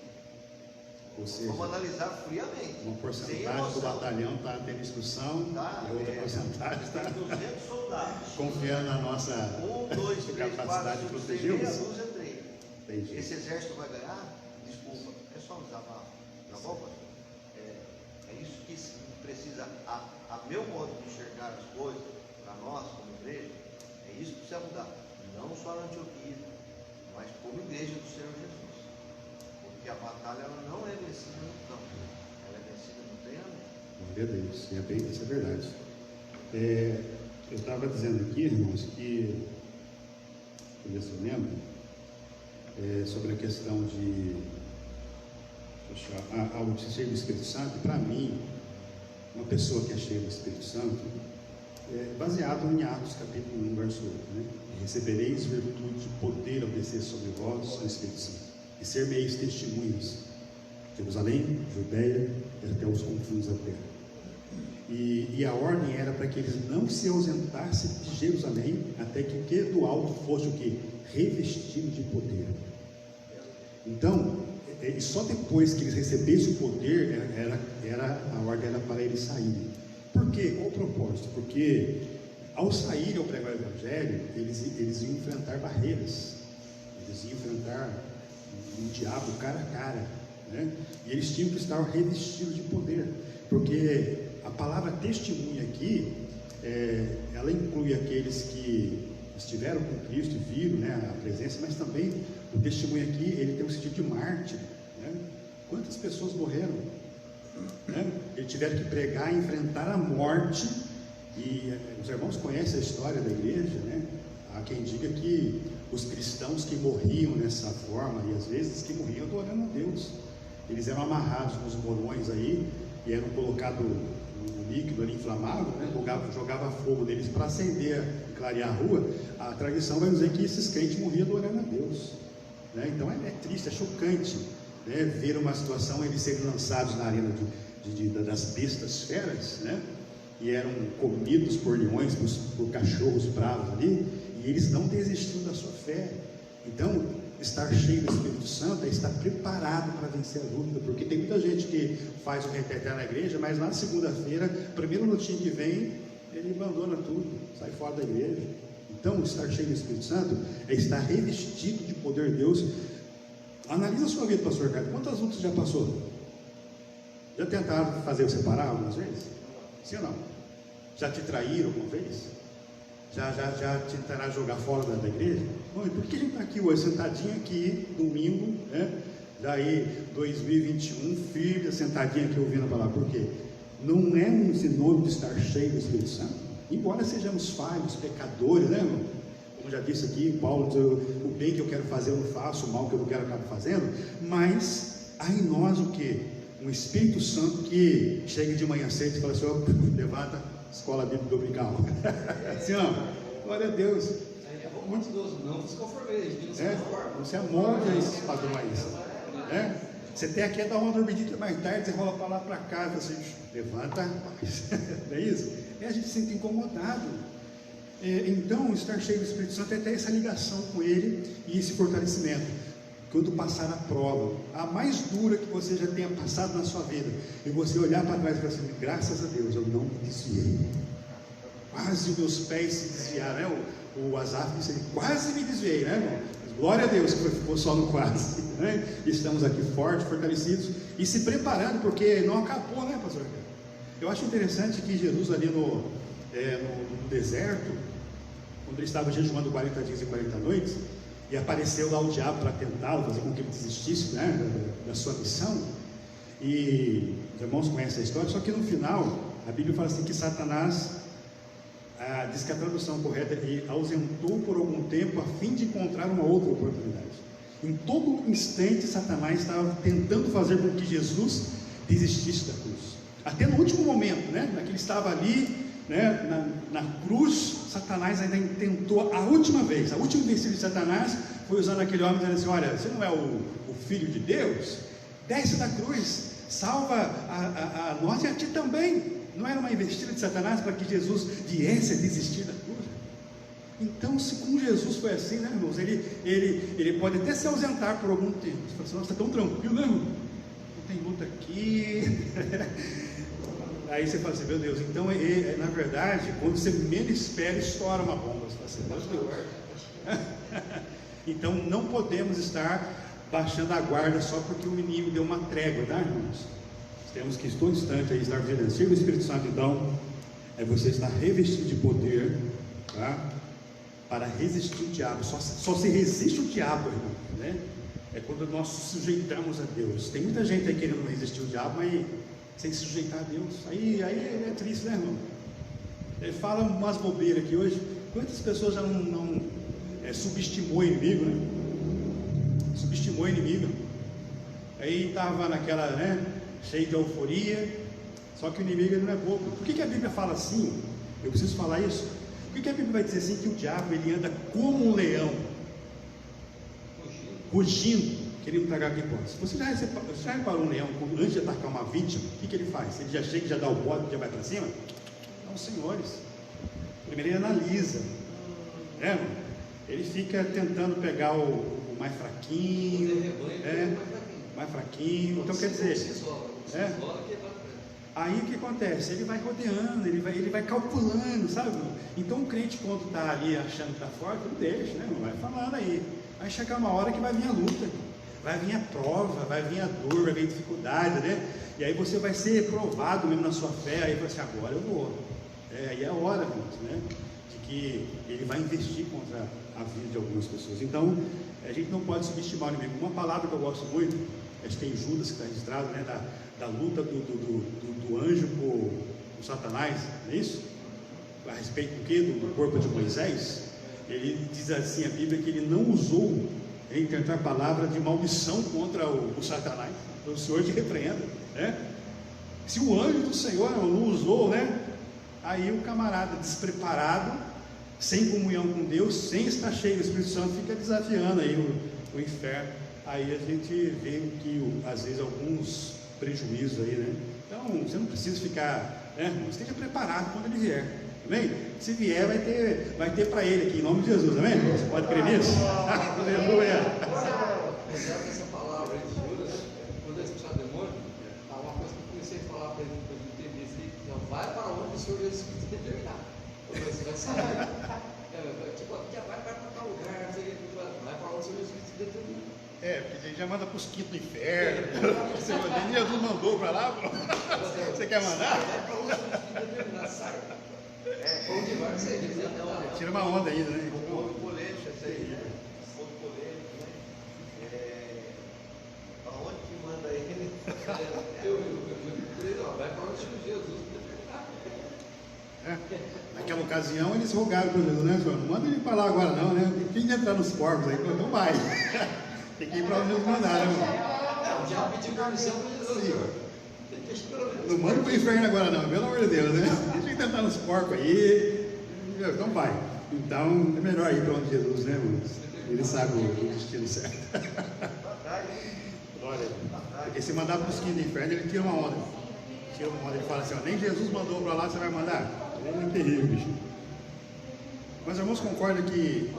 Ou seja, vamos analisar friamente. uma porcentagem do batalhão está tendo instrução, e outra porcentagem está 200 soldados confiando na nossa 1, 2, 3, 4, capacidade de 5, 6, proteger meia os. dúzia treina. Entendi. Esse exército vai ganhar? Desculpa, é só um desabafo. Tá bom, pastor? É isso que precisa, a meu modo de enxergar as coisas, para nós como igreja, é isso que precisa mudar. Não só na Antioquia, mas como igreja do Senhor Jesus. Porque a batalha ela não é vencida no campo, ela é vencida no treinamento. Glória a Deus, isso é verdade. Eu estava dizendo aqui, irmãos, que, deixa eu ver se eu lembro, sobre a questão de ser cheio do Espírito Santo. Para mim, uma pessoa que é cheia do Espírito Santo, baseado em Atos capítulo 1, verso 8, né? Recebereis virtude e poder ao descer sobre vós o Espírito Santo, e ser meios testemunhos, Jerusalém, Judeia e até os confins da terra. E a ordem era para que eles não se ausentassem de Jerusalém, até que do alto fosse o que? Revestido de poder. Então, e só depois que eles recebessem o poder, a ordem era para eles saírem. Por quê? Qual o propósito? Porque ao saírem ao pregar o Evangelho, eles iam enfrentar barreiras, eles iam enfrentar um diabo cara a cara, né? E eles tinham que estar revestidos de poder, porque a palavra testemunha aqui, ela inclui aqueles que estiveram com Cristo e viram, né, a presença, mas também o testemunho aqui, ele tem um sentido de mártir, né? Quantas pessoas morreram, né? Eles tiveram que pregar e enfrentar a morte, e os irmãos conhecem a história da igreja, né? Há quem diga que os cristãos que morriam dessa forma, e às vezes que morriam adorando a Deus, eles eram amarrados nos morões aí, e eram colocados um líquido ali inflamável, né? jogava fogo neles para acender e clarear a rua. A tradição vai dizer que esses crentes morriam adorando a Deus, né? Então é triste, é chocante, né, ver uma situação, eles serem lançados na arena das bestas feras, né? E eram comidos por leões, por cachorros bravos ali, e eles não desistiram da sua fé. Então, estar cheio do Espírito Santo é estar preparado para vencer a dúvida, porque tem muita gente que faz o reteté na igreja, mas na segunda-feira, primeiro notinho que vem, ele abandona tudo, sai fora da igreja. Então, estar cheio do Espírito Santo é estar revestido de poder de Deus. Analisa a sua vida, pastor Ricardo, quantas lutas já passou? Já tentaram fazer você parar algumas vezes? Sim ou não? Já te traíram alguma vez? Já tentaram jogar fora da igreja? Bom, e por que a gente está aqui hoje, sentadinho aqui, domingo, né? Daí 2021, firme, sentadinho aqui ouvindo a palavra? Por quê? Não é um sinônimo de estar cheio do Espírito Santo. Embora sejamos falhos, pecadores, né, irmão? Como já disse aqui, Paulo diz, o bem que eu quero fazer eu não faço, o mal que eu não quero eu acabo fazendo. Mas há em nós o quê? Um Espírito Santo que chega de manhã cedo e fala assim, levanta, escola bíblica dominical. Assim, ó, glória a Deus. É muito idoso, não se conformei, você amolde a esses padrões, né? Você tem aqui, dá uma dormidinha mais tarde, você rola para lá para cá, você levanta, rapaz. Não é isso? E a gente se sente incomodado. Então, estar cheio do Espírito Santo é ter essa ligação com Ele e esse fortalecimento. Quando passar a prova, a mais dura que você já tenha passado na sua vida, e você olhar para trás e falar assim, graças a Deus, eu não me desviei. Quase meus pés se desviaram, né? O Asaf disse, quase me desviei, né, irmão? Mas, glória a Deus, que ficou só no quase, né? Estamos aqui fortes, fortalecidos, e se preparando, porque não acabou, né, pastor? Eu acho interessante que Jesus ali no deserto, quando ele estava jejuando 40 dias e 40 noites, e apareceu lá o diabo para tentá-lo, fazer com que ele desistisse, né, da sua missão. E os irmãos conhecem a história, só que no final, a Bíblia fala assim que Satanás, diz que a tradução correta é que ausentou por algum tempo a fim de encontrar uma outra oportunidade. Em todo instante, Satanás estava tentando fazer com que Jesus desistisse da cruz. Até no último momento, né, naquele estava ali, né, na cruz, Satanás ainda tentou a última vez de Satanás foi usando aquele homem dizendo assim, olha, você não é o filho de Deus? Desce da cruz, salva a nós e a ti também. Não era uma investida de Satanás para que Jesus viesse a desistir da cruz? Então, se com Jesus foi assim, né, irmãos, ele pode até se ausentar por algum tempo. Você fala assim, nossa, está tão tranquilo, né, irmão? Não tem luta aqui. Aí você fala assim, meu Deus, então na verdade, quando você menos espera, estoura uma bomba. Você fala assim, meu Deus. Então não podemos estar baixando a guarda só porque o inimigo deu uma trégua, tá, irmãos? Temos que todo instante aí estar vigiando. O Espírito Santo, então, é você estar revestido de poder, tá? Para resistir o diabo. Só se resiste o diabo, irmão, né? É quando nós sujeitamos a Deus. Tem muita gente aí querendo resistir o diabo, mas sem se sujeitar a Deus. Aí é triste, né, irmão? Ele fala umas bobeiras aqui hoje. Quantas pessoas já não subestimou o inimigo, né? Subestimou o inimigo. Aí estava naquela, né, cheio de euforia. Só que o inimigo ele não é bobo. Por que a Bíblia fala assim? Eu preciso falar isso. Por que a Bíblia vai dizer assim que o diabo ele anda como um leão, rugindo, querendo tragar quem pode? Você já reparou um leão, antes de atacar uma vítima, o que ele faz? Ele já chega, já dá o bote, já vai para cima? Não, senhores. Primeiro ele analisa, né? Ele fica tentando pegar o mais fraquinho, mais fraquinho. Então quer dizer, aí o que acontece? Ele vai rodeando, ele vai calculando, sabe? Então o crente, quando está ali achando que está forte, não deixa, né? Vai falando aí. Vai chegar uma hora que vai vir a luta, vai vir a prova, vai vir a dor, vai vir a dificuldade, né? E aí você vai ser provado mesmo na sua fé. Aí você, agora eu vou. E é a hora, irmãos, né, de que ele vai investir contra a vida de algumas pessoas. Então, a gente não pode subestimar o inimigo. Uma palavra que eu gosto muito, acho que tem Judas que está registrado, né, da luta do anjo com Satanás, não é isso? A respeito do quê? Do corpo de Moisés. Ele diz assim, a Bíblia, que ele não usou em tentar palavras de maldição contra o Satanás. Então, o Senhor te repreenda, né? Se o anjo do Senhor não usou, né? Aí o camarada despreparado, sem comunhão com Deus, sem estar cheio do Espírito Santo, fica desafiando aí o inferno. Aí a gente vê que às vezes alguns prejuízos aí, né? Então você não precisa ficar, né? Esteja preparado quando ele vier, amém? Se vier, vai ter para ele aqui, em nome de Jesus, amém? Você pode crer nisso? Aleluia! Essa palavra aí de Judas, quando eu expulsar demônio, uma coisa que eu comecei a falar para ele, depois de entender assim, já vai para onde o Senhor Jesus determinar. Você vai sair. Tipo, já vai para tal lugar, vai para onde o Senhor Jesus determinar. Porque a gente já manda para os quintos do inferno. Jesus mandou para lá, pô. Você quer mandar? Vai para onde o Senhor Jesus determinar, sai. Onde vai sair? Tira uma onda ainda, né? Um ponto polêmico esse aí, né? Um ponto polêmico, né? Aonde que manda ele? Vai para onde o Senhor Jesus determinar. Naquela ocasião eles rogaram para Jesus, né, Senhor? Não manda ele para lá agora não, né? Tem que entrar nos porcos aí, então vai. Tem que ir para onde Jesus mandar, né, irmão? Já pediu permissão para Jesus. Não manda para o inferno agora não, pelo amor de Deus, né? Deixa eu tentar nos porcos aí. Então vai. Então é melhor ir para onde Jesus, né, irmãos? Ele sabe o destino certo. Glória. Porque se mandar para os quintos do inferno, ele tira uma onda. Tira uma onda, ele fala assim, ó, nem Jesus mandou para lá, você vai mandar? É terrível, bicho. Mas irmãos, concordam que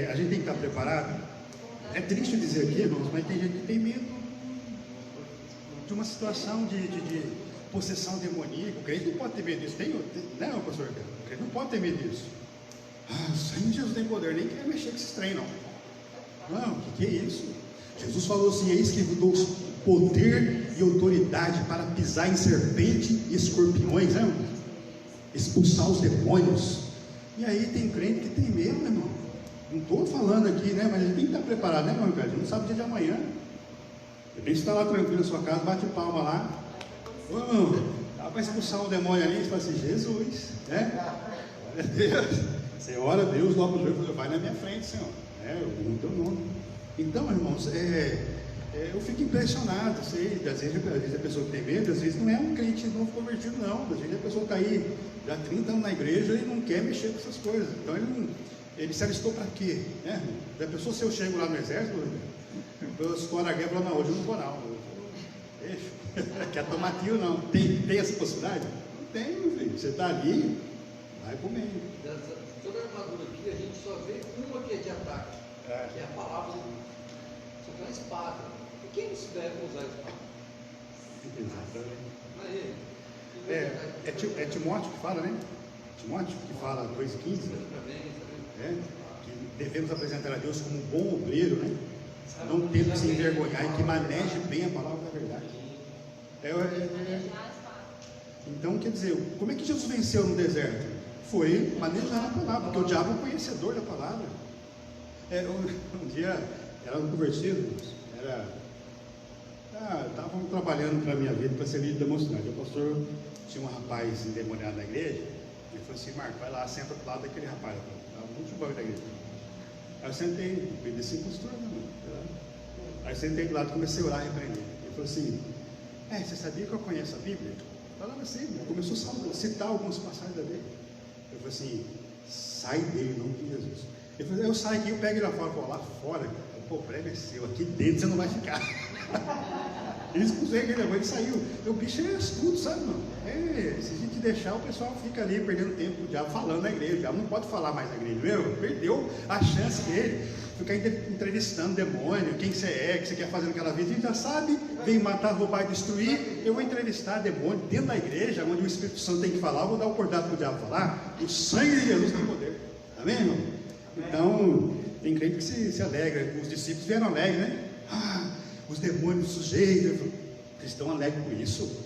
a gente tem que estar preparado? É triste dizer aqui, irmãos, mas tem gente que tem medo de uma situação de possessão demoníaca. O crente não pode ter medo disso. Né, pastor? O crente não pode ter medo disso. O Senhor Jesus tem poder, nem quer mexer com esses trem, não. Não, o que é isso? Jesus falou assim, eis que vos dou poder e autoridade para pisar em serpente e escorpiões, né, irmão? Expulsar os demônios. E aí tem crente que tem medo, meu irmão. Não estou falando aqui, né? Mas a gente tem que estar preparado, né, meu irmão? A gente não sabe o dia de amanhã. De repente você está lá tranquilo na sua casa, bate palma lá. Ô, irmão, dá para expulsar um demônio ali? Você fala assim, Jesus, né? Glória a Deus. Você ora a Deus, logo o joelho, vai na minha frente, Senhor. O teu nome. Então, irmãos, eu fico impressionado. Às vezes a pessoa que tem medo, às vezes não é um crente novo convertido, não. Às vezes a pessoa está aí já 30 anos na igreja e não quer mexer com essas coisas. Então ele se alistou para quê? Né? A pessoa, se eu chego lá no exército, eu estou a guerra, eu falo, não, hoje eu não vou não. Deixa. Quer tomar tiro, não. Tem essa possibilidade? Não tem, meu filho. Você está ali, vai pro meio. Toda a armadura aqui, a gente só vê uma que é de ataque, que é a palavra de Deus. Só que é uma espada. E quem não deve usar a espada? Exatamente. É Timóteo que fala, né? Timóteo que fala 2,15. Que devemos apresentar a Deus como um bom obreiro, né? Não tendo que se envergonhar e que maneje bem a palavra da verdade. Então, quer dizer, como é que Jesus venceu no deserto? Foi manejar a palavra, porque o diabo é o conhecedor da palavra. Um dia, era um convertido, estavam trabalhando para a minha vida, para ser líder demonstrante. O pastor tinha um rapaz endemoniado na igreja, ele falou assim, Marco, vai lá, senta do lado daquele rapaz, estava no último banco da igreja. Aí eu sentei, obedeci o pastor, aí eu sentei do lado e comecei a orar e repreender. Ele falou assim, você sabia que eu conheço a Bíblia? Falava assim, começou a citar algumas passagens da Bíblia. Eu falei assim, sai dele, em nome de Jesus. Ele falou, eu saio aqui, eu pego ele lá fora. Lá fora, o problema é seu, aqui dentro você não vai ficar. Ele expulsou aquele demônio, ele saiu. O bicho é astuto, sabe, não? Se a gente deixar, o pessoal fica ali perdendo tempo com o diabo falando na igreja. O diabo não pode falar mais na igreja, viu? Perdeu a chance dele. Ficar entrevistando demônio, quem você é, o que você quer fazer naquela vida. A gente já sabe, vem matar, roubar e destruir. Eu vou entrevistar demônio dentro da igreja, onde o Espírito Santo tem que falar. Eu vou dar a oportunidade para o diabo falar. O sangue de Jesus tem poder. Amém, irmão? Então, tem crente que se alegra. Os discípulos vieram alegres, né? Os demônios sujeitos. Eles estão alegres com isso.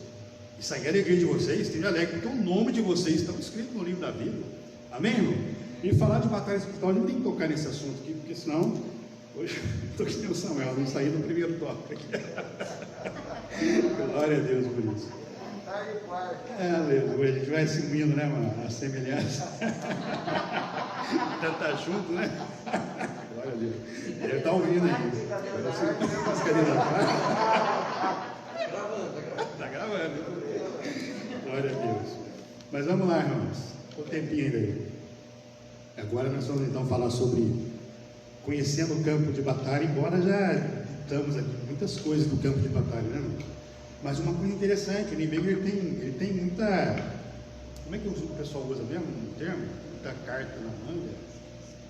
E sair a alegria de vocês, esteja alegre, porque o nome de vocês está escrito no livro da vida. Amém, irmão? E falar de batalha espiritual, a gente tem que tocar nesse assunto aqui, porque senão, hoje, estou que nem o Samuel, não saí do primeiro toque aqui. Glória a Deus por isso. Aleluia, a gente vai se unindo, né, mano? A semelhança. Já está junto, né? Glória a Deus. Ele está ouvindo aí. Está gravando. Glória a Deus. Mas vamos lá, irmãos. O tempinho ainda aí. Agora nós vamos então falar sobre conhecendo o campo de batalha, embora já estamos aqui muitas coisas do campo de batalha, né, irmão? Mas uma coisa interessante, o inimigo ele tem muita. Como é que o pessoal usa mesmo um termo? Muita carta na manga.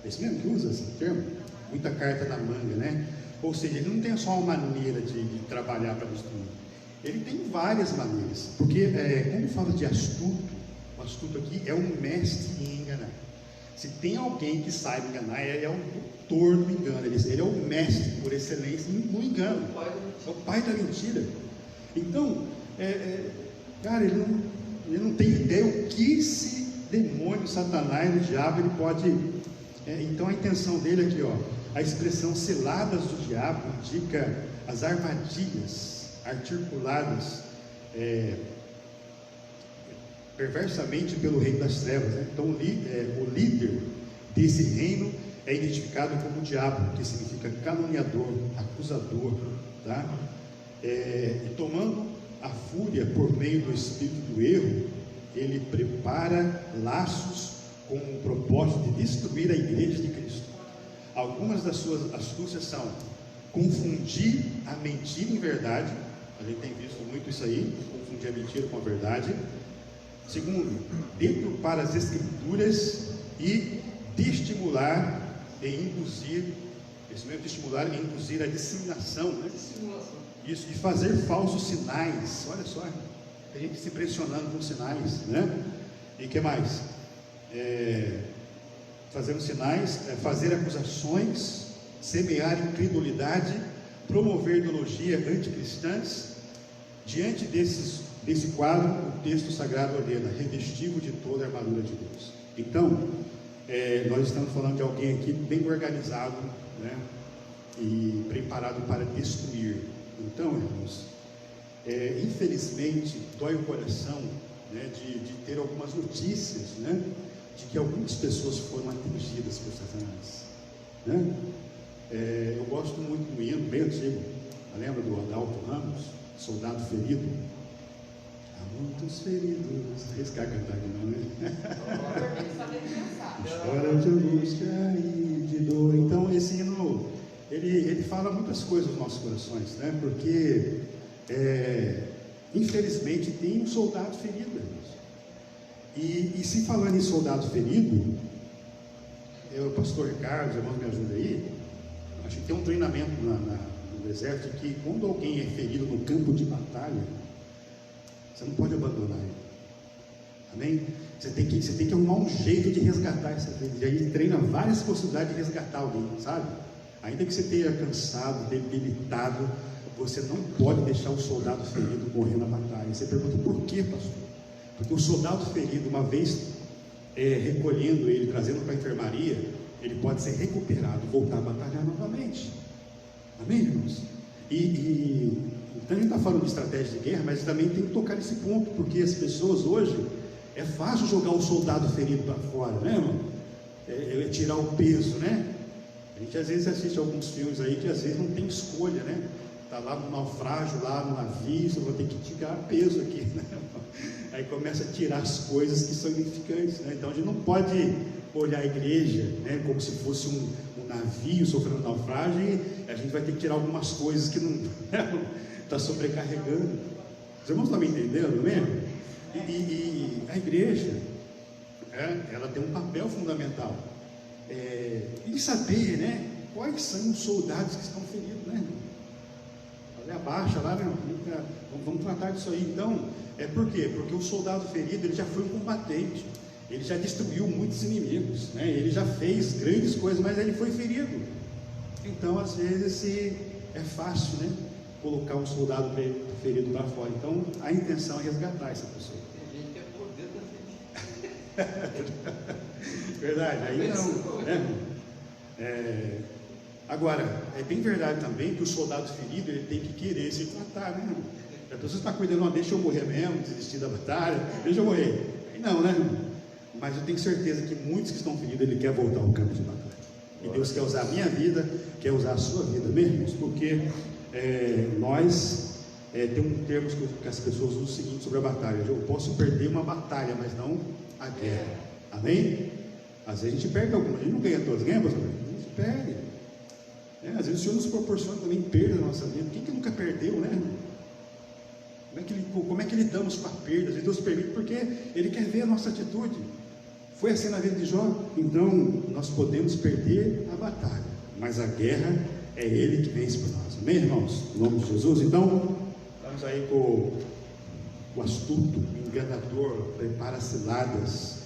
É isso mesmo que usa esse termo? Muita carta na manga, né? Ou seja, ele não tem só uma maneira de trabalhar para destruir. Ele tem várias maneiras. Porque quando fala de astuto, o astuto aqui é um mestre em enganar. Se tem alguém que saiba enganar, ele é o doutor do engano. Ele é o mestre por excelência no engano. É o pai da mentira. Então, cara, ele não tem ideia o que esse demônio, Satanás, o diabo, ele pode. Então a intenção dele aqui, ó, a expressão ciladas do diabo indica as armadilhas articuladas perversamente pelo reino das trevas, né? Então o líder desse reino é identificado como o diabo, que significa caluniador, acusador, tá? E tomando a fúria por meio do espírito do erro, ele prepara laços com o propósito de destruir a igreja de Cristo. Algumas das suas astúcias são confundir a mentira em verdade. A gente tem visto muito isso aí, confundir a mentira com a verdade. Segundo, deturpar as escrituras e estimular e induzir, esse mesmo estimular e induzir a disseminação, né? Isso, e fazer falsos sinais. Olha só, a gente se impressionando com sinais, né? E que mais? Fazendo sinais, fazer acusações, semear incredulidade, promover ideologia anticristãs. Diante desse quadro, o texto sagrado ordena: revesti-o de toda a armadura de Deus. Então, nós estamos falando de alguém aqui bem organizado, né? E preparado para destruir. Então, irmãos, infelizmente dói o coração, né, de ter algumas notícias, né, de que algumas pessoas foram atingidas por Satanás, né? Eu gosto muito do hino bem antigo, lembra do Adalto Ramos, Soldado Ferido? Há muitos feridos, arriscar cantar aqui não, né? História de angústia e de dor. Então esse hino ele fala muitas coisas nos nossos corações, né? Porque infelizmente tem um soldado ferido, irmãos. E se falando em soldado ferido, o pastor Ricardo, os irmãos me ajudam aí. Acho que tem um treinamento no exército que quando alguém é ferido no campo de batalha, você não pode abandonar ele. Amém? Você tem que arrumar um jeito de resgatar essa vida. E aí treina várias possibilidades de resgatar alguém, sabe? Ainda que você tenha cansado, debilitado, você não pode deixar o soldado ferido morrer na batalha. Você pergunta, por quê, pastor? Porque o soldado ferido, uma vez recolhendo ele, trazendo para a enfermaria, ele pode ser recuperado e voltar a batalhar novamente. Amém, irmãos? Então a gente está falando de estratégia de guerra, mas também tem que tocar nesse ponto, porque as pessoas hoje, é fácil jogar o soldado ferido para fora, né, irmão? Tirar o peso, né? A gente às vezes assiste alguns filmes aí que às vezes não tem escolha, né? Está lá no naufrágio, lá no navio, eu vou ter que tirar peso aqui, né? Aí começa a tirar as coisas que são significantes, né? Então a gente não pode olhar a igreja, né, como se fosse um navio sofrendo naufrágio, e a gente vai ter que tirar algumas coisas que não está sobrecarregando. Os irmãos estão me entendendo mesmo? E a igreja, ela tem um papel fundamental em saber, né, quais são os soldados que estão feridos, né? Olha, abaixa lá, né? Vamos tratar disso aí. Então, por quê? Porque o soldado ferido, ele já foi um combatente, ele já destruiu muitos inimigos, né? Ele já fez grandes coisas, mas ele foi ferido. Então, às vezes, é fácil, né? colocar um soldado ferido para fora. Então, a intenção é resgatar essa pessoa. Tem gente que é por dentro da frente. Verdade, aí não, né? Agora, é bem verdade também que o soldado ferido, ele tem que querer se tratar, né? A pessoa está cuidando, não, deixa eu morrer mesmo, desistir da batalha, deixa eu morrer. Aí não, né? Mas eu tenho certeza que muitos que estão feridos, ele quer voltar ao campo de batalha. E Deus quer usar a minha vida, quer usar a sua vida, mesmo, porque nós temos um termo que as pessoas usam o seguinte sobre a batalha: eu posso perder uma batalha, mas não a guerra. Amém? Às vezes a gente perde alguma, a gente não ganha todas, ganha, pastor? A gente perde. Às vezes o Senhor nos proporciona também perda na nossa vida. Quem que nunca perdeu, né? Como é que lidamos com a perda? Às vezes Deus permite porque Ele quer ver a nossa atitude. Foi assim na vida de Jó. Então nós podemos perder a batalha, mas a guerra é Ele que vence por nós. Amém, irmãos? Em nome de Jesus. Então vamos aí com o astuto, o enganador, prepara ciladas.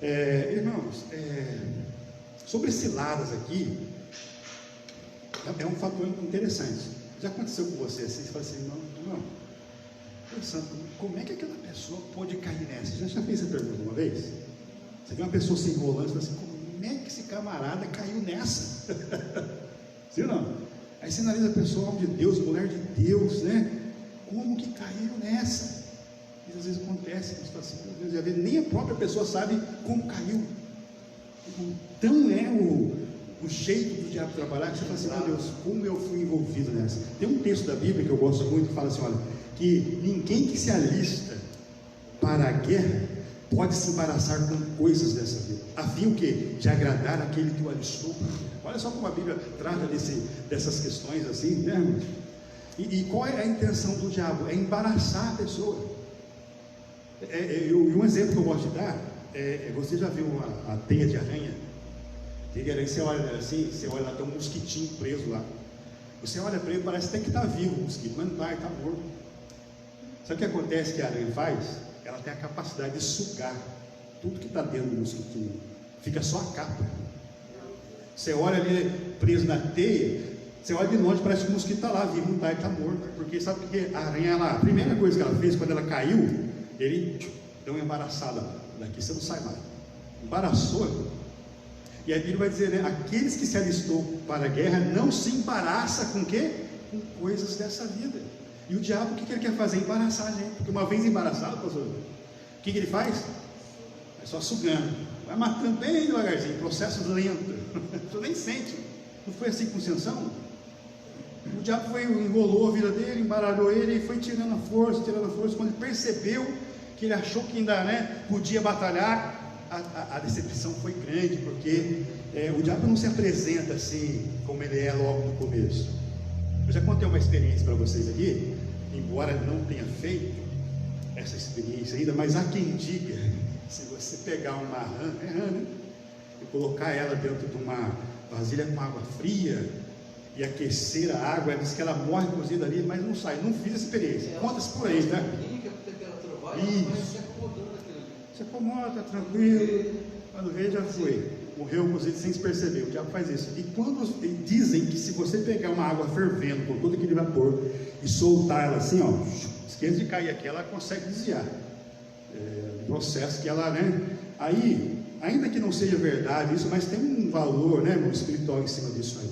Irmãos, sobre ciladas aqui, é um fator interessante. Já aconteceu com você assim? Você fala assim, não, pensando, como é que aquela pessoa pode cair nessa? Já fez essa pergunta uma vez? Você vê uma pessoa se enrolando e fala assim, como é que esse camarada caiu nessa? Sim ou não? Aí você analisa a pessoa, homem de Deus, mulher de Deus, né? Como que caiu nessa? E às vezes acontece, às vezes nem a própria pessoa sabe como caiu. Então o jeito do diabo trabalhar, que você fala assim, meu Deus, como eu fui envolvido nessa. Tem um texto da Bíblia que eu gosto muito, que fala assim, olha, que ninguém que se alista para a guerra pode se embaraçar com coisas dessa vida, a fim o quê? De agradar aquele que o alistou para a guerra. Olha só como a Bíblia trata dessas questões assim, né? E qual é a intenção do diabo? É embaraçar a pessoa. Um exemplo que eu gosto de dar, você já viu a teia de aranha? Você olha assim, você olha lá, tem um mosquitinho preso lá. Você olha para ele, parece até que está vivo o mosquito, mas não está, ele está morto. Sabe o que acontece que a aranha faz? Ela tem a capacidade de sugar tudo que está dentro do mosquitinho. Fica só a capa. Você olha ali preso na teia, você olha de longe, parece que o mosquito está lá, vivo, não está, ele está morto. Porque sabe o que a aranha, a primeira coisa que ela fez, quando ela caiu, ele deu uma embaraçada. Daqui você não sai mais. Embaraçou. E a Bíblia vai dizer, né? Aqueles que se alistou para a guerra não se embaraça com o quê? Com coisas dessa vida. E o diabo, o que ele quer fazer? Embaraçar a gente. Porque uma vez embaraçado, pastor, o que ele faz? É só sugando. Vai matando bem devagarzinho, processo lento. Você nem sente. Não foi assim com Sansão? O diabo enrolou a vida dele, embaralhou ele e foi tirando a força. Quando ele percebeu que ele achou que ainda, né, podia batalhar, a decepção foi grande, porque o diabo não se apresenta assim como ele é logo no começo. Eu já contei uma experiência para vocês aqui, embora não tenha feito essa experiência ainda, mas há quem diga, se você pegar uma rã, né, e colocar ela dentro de uma vasilha com água fria e aquecer a água, diz que ela morre cozida ali, mas não sai. Não fiz essa experiência. Conta-se por aí, tá? Isso. Se acomoda, tá tranquilo. Quando vê, já foi. Morreu cozido sem se perceber. O diabo faz isso. E quando dizem que se você pegar uma água fervendo com todo aquele vapor e soltar ela assim, ó, esquece de cair aqui, ela consegue desviar. O processo que ela, né? Aí, ainda que não seja verdade isso, mas tem um valor, né, no espiritual em cima disso aí.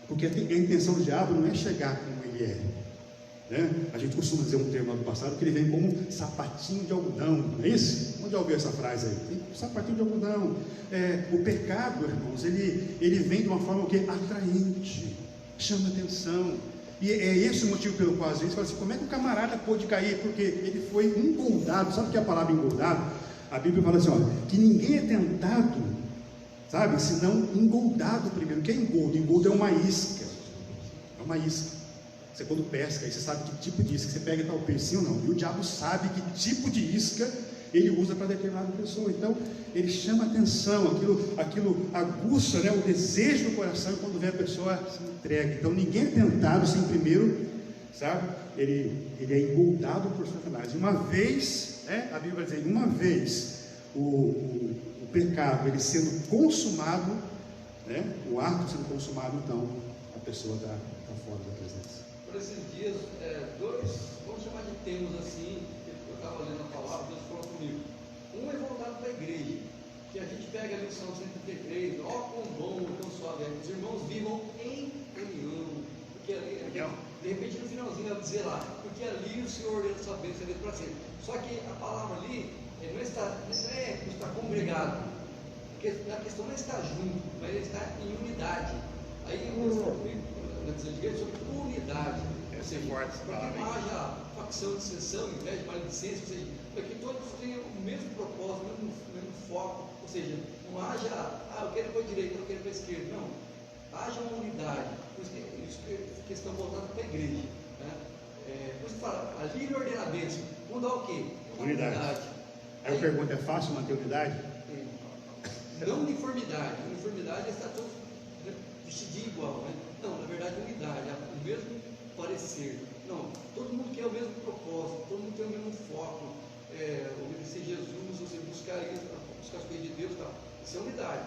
Porque a intenção do diabo não é chegar como ele é. Né? A gente costuma dizer um termo lá do passado que ele vem como sapatinho de algodão, não é isso? Onde já ouviu essa frase aí? Tem sapatinho de algodão. O pecado, irmãos, ele vem de uma forma que atraente, chama atenção. E é esse o motivo pelo qual às vezes fala assim, como é que o camarada pôde cair? Porque ele foi engoldado. Sabe o que é a palavra engoldado? A Bíblia fala assim, olha, que ninguém é tentado, sabe, senão engoldado primeiro. O que é engoldo? Engoldo é uma isca. É uma isca. Você quando pesca, aí você sabe que tipo de isca você pega, tal peixe ou não. E o diabo sabe que tipo de isca ele usa para determinada pessoa. Então ele chama atenção, aquilo aguça, né, o desejo do coração, e quando vê a pessoa se entrega. Então ninguém é tentado sem primeiro, sabe, ele é engoldado por Satanás. E uma vez, a Bíblia vai dizer, uma vez o pecado ele sendo consumado, né, o ato sendo consumado, então a pessoa está fora da presença. por esses dias, dois, vamos chamar de temas assim, que eu estava lendo a palavra, Deus falou comigo. Um é voltado para a igreja, que a gente pega a lição 133, ó quão bom, quão suave é, que os irmãos vivam em união, porque ali, de repente no finalzinho ela dizer lá, porque ali o Senhor ordena sua bênção para sempre. Só que a palavra ali não é estar congregado, porque a questão não é estar junto, mas é estar em unidade. Aí eu estou na visão de igreja sobre unidade, ou seja, para que não haja facção, dissensão, inveja, maledicência, ou seja, para que todos tenham o mesmo propósito, o mesmo foco, ou seja, não haja, eu quero para a direita, eu quero para a esquerda, não, haja uma unidade. Por isso que é questão voltada para a igreja, né? Por isso que fala, a livre ordena a bênção, mudar o quê? Unidade. Aí eu pergunto, é fácil manter unidade? Não uniformidade. Uniformidade é estar todos vestidos igual, né? Não, na verdade, unidade, o mesmo parecer. Não, todo mundo quer o mesmo propósito, todo mundo tem o mesmo foco. Obedecer Jesus, você buscar as coisas de Deus, tá? Isso é unidade.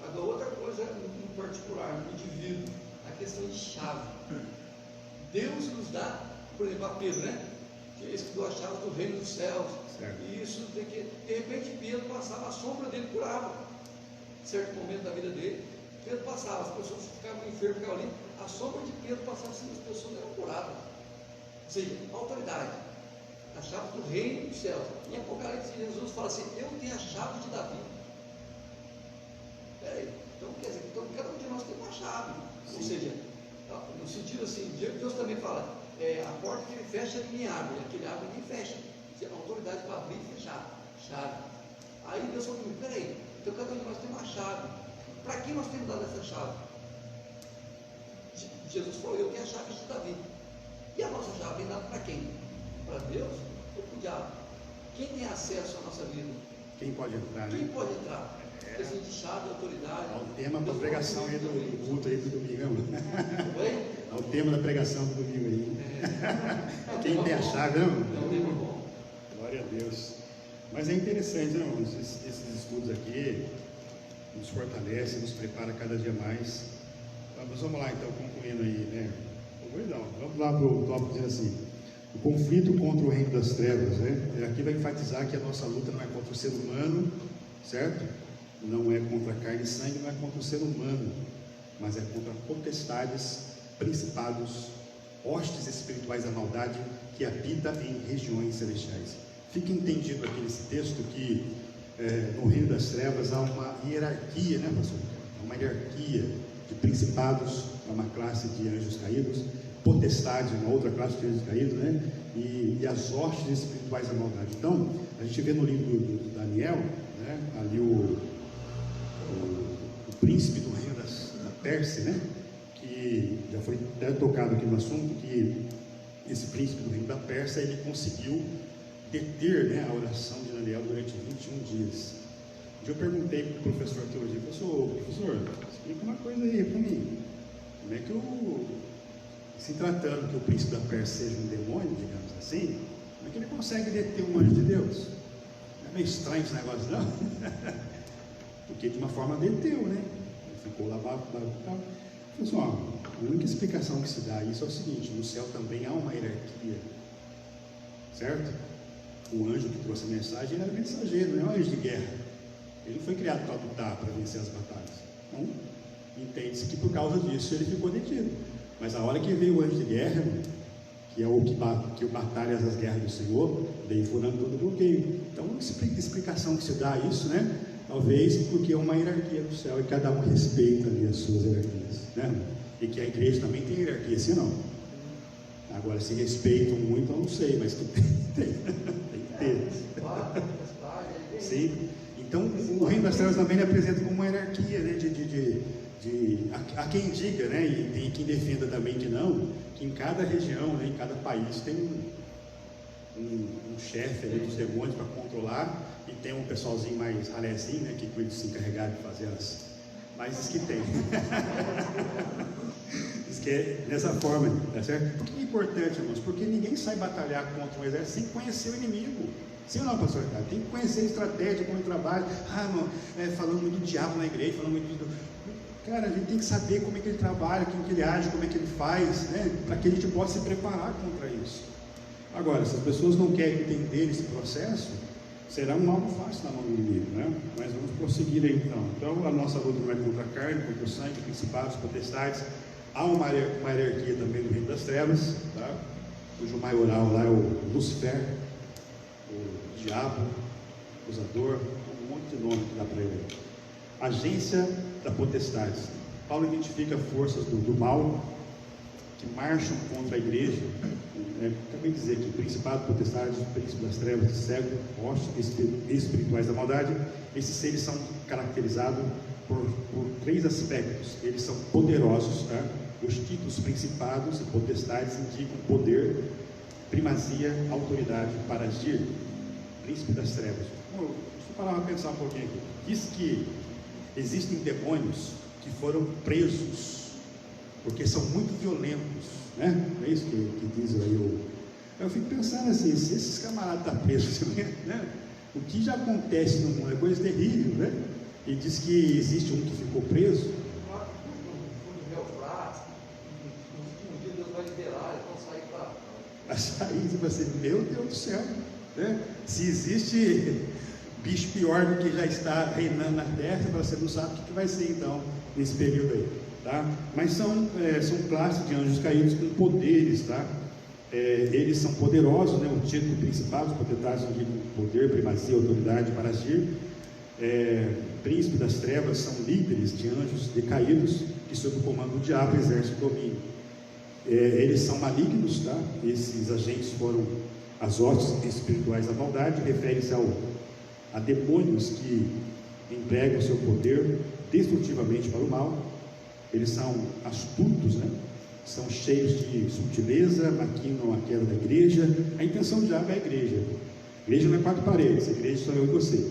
Agora, outra coisa no particular, no indivíduo, a questão de chave. Deus nos dá, por exemplo, a Pedro, né? Que esse que deu a chave do reino dos céus. Certo. E isso tem que, de repente, Pedro passava, a sombra dele curava. Em certo momento da vida dele, Pedro passava, as pessoas ficavam enfermas, ficavam ali, a sombra de Pedro passava assim, as pessoas eram curadas. Ou seja, autoridade, a chave do reino dos céus. Em Apocalipse, Jesus fala assim: eu tenho a chave de Davi. Peraí, então quer dizer, então, cada um de nós tem uma chave. Sim. Ou seja, no sentido assim, Deus também fala: a porta que ele fecha, ninguém abre, aquele abre, ninguém fecha. Você tem autoridade para abrir e fechar. Chave. Aí Deus falou comigo: peraí, então cada um de nós tem uma chave. Para quem nós temos dado essa chave? Jesus falou: eu tenho a chave de Davi. E a nossa chave tem dado para quem? Para Deus ou para o diabo? Quem tem acesso à nossa vida? Quem pode entrar, né? Quem pode entrar? Questão de chave, autoridade. É o tema da pregação aí do culto aí do domingo. Oi? É o tema da pregação do domingo aí. Quem tem a chave, não? É um tema bom. Glória a Deus. Mas é interessante, né, irmãos? Esses estudos aqui nos fortalece, nos prepara cada dia mais. Mas vamos lá então, concluindo aí, né? Vamos lá para o tópico dizendo assim: o conflito contra o reino das trevas, né? Aqui vai enfatizar que a nossa luta não é contra o ser humano, certo? Não é contra carne e sangue, não é contra o ser humano, mas é contra potestades, principados, hostes espirituais da maldade que habita em regiões celestiais. Fica entendido aqui nesse texto que no reino das trevas há uma hierarquia, né, pastor? Há uma hierarquia de principados, é uma classe de anjos caídos, potestade, uma outra classe de anjos caídos, né? E as hostes espirituais da maldade. Então, a gente vê no livro do Daniel, né? Ali o príncipe do reino da Pérsia, né? Que já foi até tocado aqui no assunto, que esse príncipe do reino da Pérsia, ele conseguiu deter, né, a oração de Daniel durante 21 dias. Eu perguntei para o professor de teologia: professor, explica uma coisa aí para mim. Como é que se tratando que o príncipe da Pérsia seja um demônio, digamos assim, como é que ele consegue deter um anjo de Deus? Não é meio estranho esse negócio, não? Porque de uma forma deteu, né? Ele ficou lá, pessoal, a única explicação que se dá a isso é o seguinte: no céu também há uma hierarquia, certo? O anjo que trouxe a mensagem, ele era mensageiro, não é um anjo de guerra. Ele não foi criado para lutar, para vencer as batalhas. Então, entende-se que por causa disso ele ficou detido. Mas a hora que veio o anjo de guerra, que é o que batalha as guerras do Senhor, veio furando todo o bloqueio. Então, a explicação que se dá a isso, né? Talvez porque é uma hierarquia do céu e cada um respeita ali as suas hierarquias, né? E que a igreja também tem hierarquia, assim não. Agora, se respeitam muito, eu não sei, mas que tem que ter. Sim. Então, o reino das trevas também apresenta como uma hierarquia, né? Há quem diga, né? E tem quem defenda também que não, que em cada região, né, em cada país tem um chefe ali dos demônios para controlar, e tem um pessoalzinho mais ralézinho, né, que cuida de se encarregar de fazer as. Mas diz que tem. Diz que é dessa forma, tá certo? Por que é importante, irmãos? Porque ninguém sai batalhar contra um exército sem conhecer o inimigo. Sim ou não, pastor? Tem que conhecer a estratégia, como ele trabalha. Não, falando muito do diabo na igreja, falando muito do. Cara, a gente tem que saber como é que ele trabalha, como que ele age, como é que ele faz, né? Para que a gente possa se preparar contra isso. Agora, se as pessoas não querem entender esse processo, será um alvo fácil na mão do inimigo, né? Mas vamos prosseguir aí então. Então, a nossa luta não é contra a carne, contra o sangue, principados, potestades. Há uma hierarquia também do reino das trevas, tá? Cujo maioral lá é o Lucifer, o diabo, o acusador, um monte de nome que dá para ele. Agência da potestade. Paulo identifica forças do mal que marcham contra a igreja. Acabei de dizer que principado, potestades, príncipe das trevas, cego, hostes espirituais da maldade. Esses seres são caracterizados por 3 aspectos. Eles são poderosos, tá? Os títulos principados e potestades indicam poder, primazia, autoridade para agir. Príncipe das trevas. Deixa eu parar para pensar um pouquinho aqui. Diz que existem demônios que foram presos porque são muito violentos, né? É isso que diz aí eu fico pensando assim, se esses camaradas estão presos, né? O que já acontece no mundo é coisa terrível, né? E diz que existe um que ficou preso. Vai sair, você vai ser, meu Deus do céu, né? Se existe bicho pior do que já está reinando na terra, você não sabe o que vai ser então nesse período aí, tá? Mas são classes de anjos caídos com poderes, tá? Eles são poderosos, né? O título principal, os potestades indicam poder, primazia, autoridade para agir. Príncipe das trevas são líderes de anjos decaídos que sob o comando do diabo exercem o domínio. Eles são malignos, tá? Esses agentes foram as hostes espirituais da maldade, refere-se a demônios que empregam seu poder destrutivamente para o mal. Eles são astutos, né? São cheios de sutileza, maquinam a queda da igreja. A intenção do diabo é a igreja. A igreja não é 4 paredes, a igreja sou eu e você.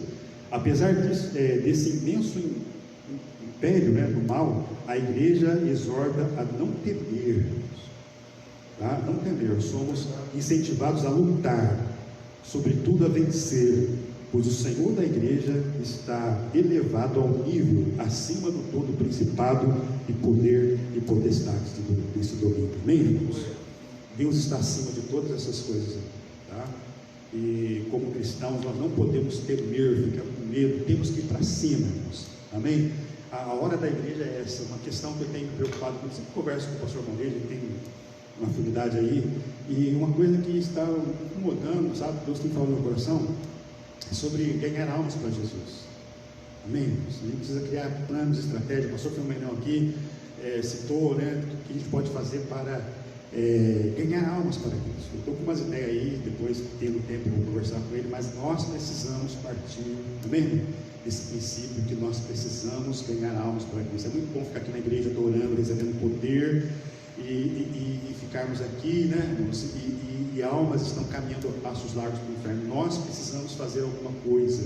Apesar desse imenso império, né, do mal, a igreja exorta a não temer, tá? Não temer. Somos incentivados a lutar, sobretudo a vencer, pois o Senhor da igreja está elevado ao nível acima do todo principado e poder e potestades desse domínio. Amém, irmãos? Deus está acima de todas essas coisas, tá? E como cristãos nós não podemos temer, ficar com medo, temos que ir para cima, irmãos. Amém? A hora da igreja é essa, uma questão que eu tenho me preocupado, eu sempre converso com o pastor Moreira, ele tem uma afinidade aí, e uma coisa que está incomodando, sabe, Deus tem falado no meu coração, é sobre ganhar almas para Jesus. Amém, irmãos? A gente precisa criar planos, estratégias. O pastor Filomeno aqui citou, né, o que a gente pode fazer para ganhar almas para Cristo. Eu estou com umas ideias aí, depois tendo tempo eu vou conversar com ele, mas nós precisamos partir, amém? Desse princípio que nós precisamos ganhar almas para Cristo. É muito bom ficar aqui na igreja adorando, recebendo poder e ficarmos aqui, né, irmãos? E almas estão caminhando a passos largos para o inferno. Nós precisamos fazer alguma coisa.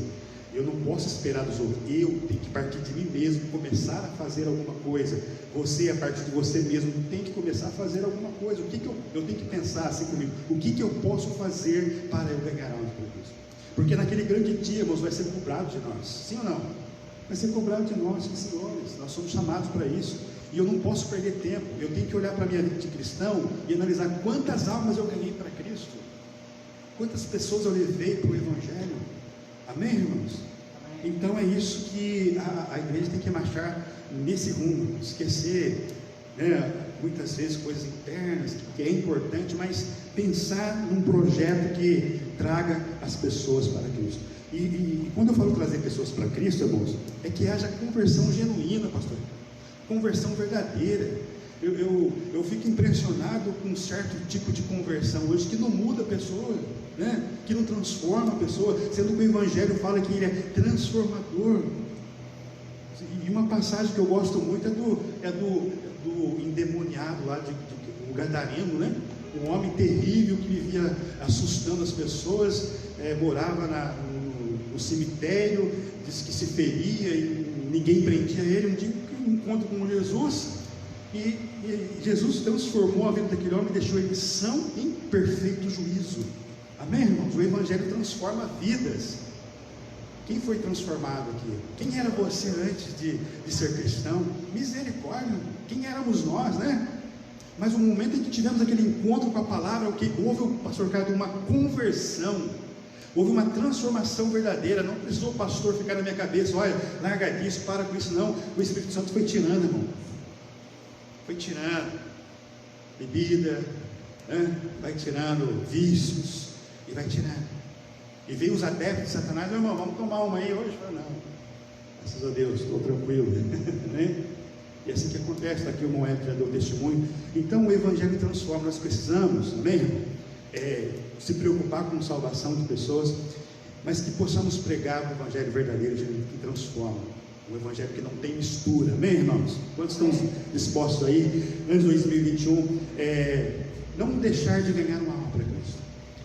Eu não posso esperar dos outros. Eu tenho que partir de mim mesmo, começar a fazer alguma coisa. Você, a partir de você mesmo, tem que começar a fazer alguma coisa. O que eu tenho que pensar assim comigo? O que eu posso fazer para eu ganhar almas para Cristo? Porque naquele grande dia, irmãos, vai ser cobrado de nós. Sim ou não? Vai ser cobrado de nós, sim, senhores. Nós somos chamados para isso. E eu não posso perder tempo. Eu tenho que olhar para a minha vida de cristão e analisar quantas almas eu ganhei para Cristo. Quantas pessoas eu levei para o Evangelho. Amém, irmãos? Amém. Então é isso que a igreja tem que marchar nesse rumo. Esquecer, né, muitas vezes coisas internas, que é importante, mas pensar num projeto que traga as pessoas para Cristo. E quando eu falo trazer pessoas para Cristo, irmãos, é que haja conversão genuína, pastor. Conversão verdadeira. Eu fico impressionado com um certo tipo de conversão hoje que não muda a pessoa, né? Que não transforma a pessoa, sendo que o Evangelho fala que ele é transformador. E uma passagem que eu gosto muito é do endemoniado lá do Gadareno, né? Um homem terrível que vivia assustando as pessoas, morava no cemitério, disse que se feria e ninguém prendia ele. Um dia que encontro com Jesus, e Jesus transformou a vida daquele homem e deixou ele são em perfeito juízo. Amém, irmãos? O Evangelho transforma vidas. Quem foi transformado aqui? Quem era você antes de ser cristão? Misericórdia, quem éramos nós, né? Mas o momento em que tivemos aquele encontro com a palavra, houve, pastor Ricardo, uma conversão, houve uma transformação verdadeira. Não precisou o pastor ficar na minha cabeça, olha, larga disso, para com isso, não. O Espírito Santo foi tirando, irmão, foi tirando bebida, né? Vai tirando vícios, e vai tirando. E veio os adeptos de Satanás, meu irmão, vamos tomar uma aí hoje? Eu falei, não, graças a Deus, estou tranquilo, né? E assim que acontece, está aqui o Moed que já deu testemunho. Então o Evangelho transforma. Nós precisamos, amém? Se preocupar com a salvação de pessoas, mas que possamos pregar o Evangelho verdadeiro que transforma, um Evangelho que não tem mistura, amém, irmãos? Quantos estão dispostos aí, antes de 2021, não deixar de ganhar uma alma para Cristo?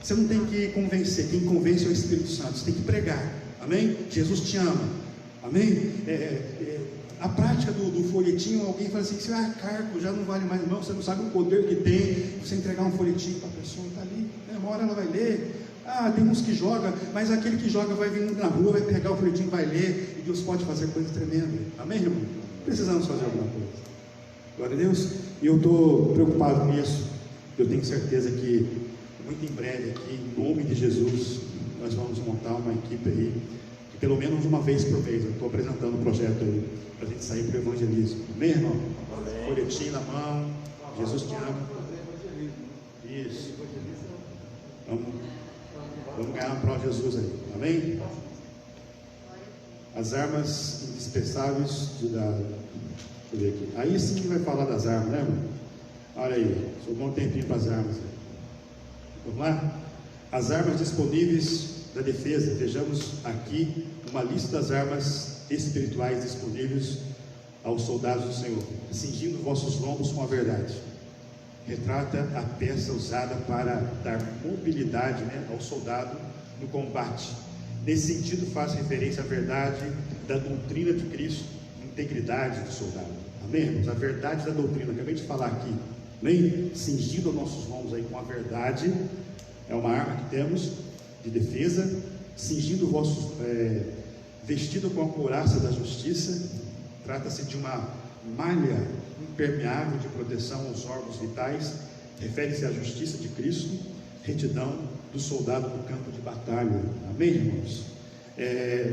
Você não tem que convencer, quem convence é o Espírito Santo, você tem que pregar, amém? Jesus te ama, amém? A prática do folhetinho, alguém fala assim, cargo já não vale mais, não, você não sabe o poder que tem você entregar um folhetinho para a pessoa, está ali, né? Uma hora ela vai ler. Tem uns que jogam, mas aquele que joga vai vir na rua, vai pegar o folhetinho, vai ler, e Deus pode fazer coisa tremenda, amém, irmão? Precisamos fazer alguma coisa, glória a Deus. E eu estou preocupado com isso. Eu tenho certeza que muito em breve aqui, em nome de Jesus, nós vamos montar uma equipe aí, que pelo menos uma vez por mês, eu estou apresentando um projeto aí, para a gente sair para o evangelismo, amém, irmão? Folhetinho na mão, Jesus te ama. Isso, vamos ganhar para Jesus aí, amém? As armas indispensáveis deixa eu ver aqui, aí sim que vai falar das armas, né, irmão? Olha aí, sobrou um tempinho para as armas aí. Vamos lá? As armas disponíveis da defesa. Vejamos aqui uma lista das armas espirituais disponíveis aos soldados do Senhor. Cingindo vossos lombos com a verdade. Retrata a peça usada para dar mobilidade, né, ao soldado no combate. Nesse sentido faz referência à verdade da doutrina de Cristo, integridade do soldado. Amém, irmãos? A verdade da doutrina, acabei de falar aqui. Amém? Cingido aos nossos lombos aí com a verdade, é uma arma que temos de defesa. Cingindo vossos, vestido com a couraça da justiça, trata-se de uma malha impermeável de proteção aos órgãos vitais, refere-se à justiça de Cristo, retidão do soldado no campo de batalha, amém, irmãos?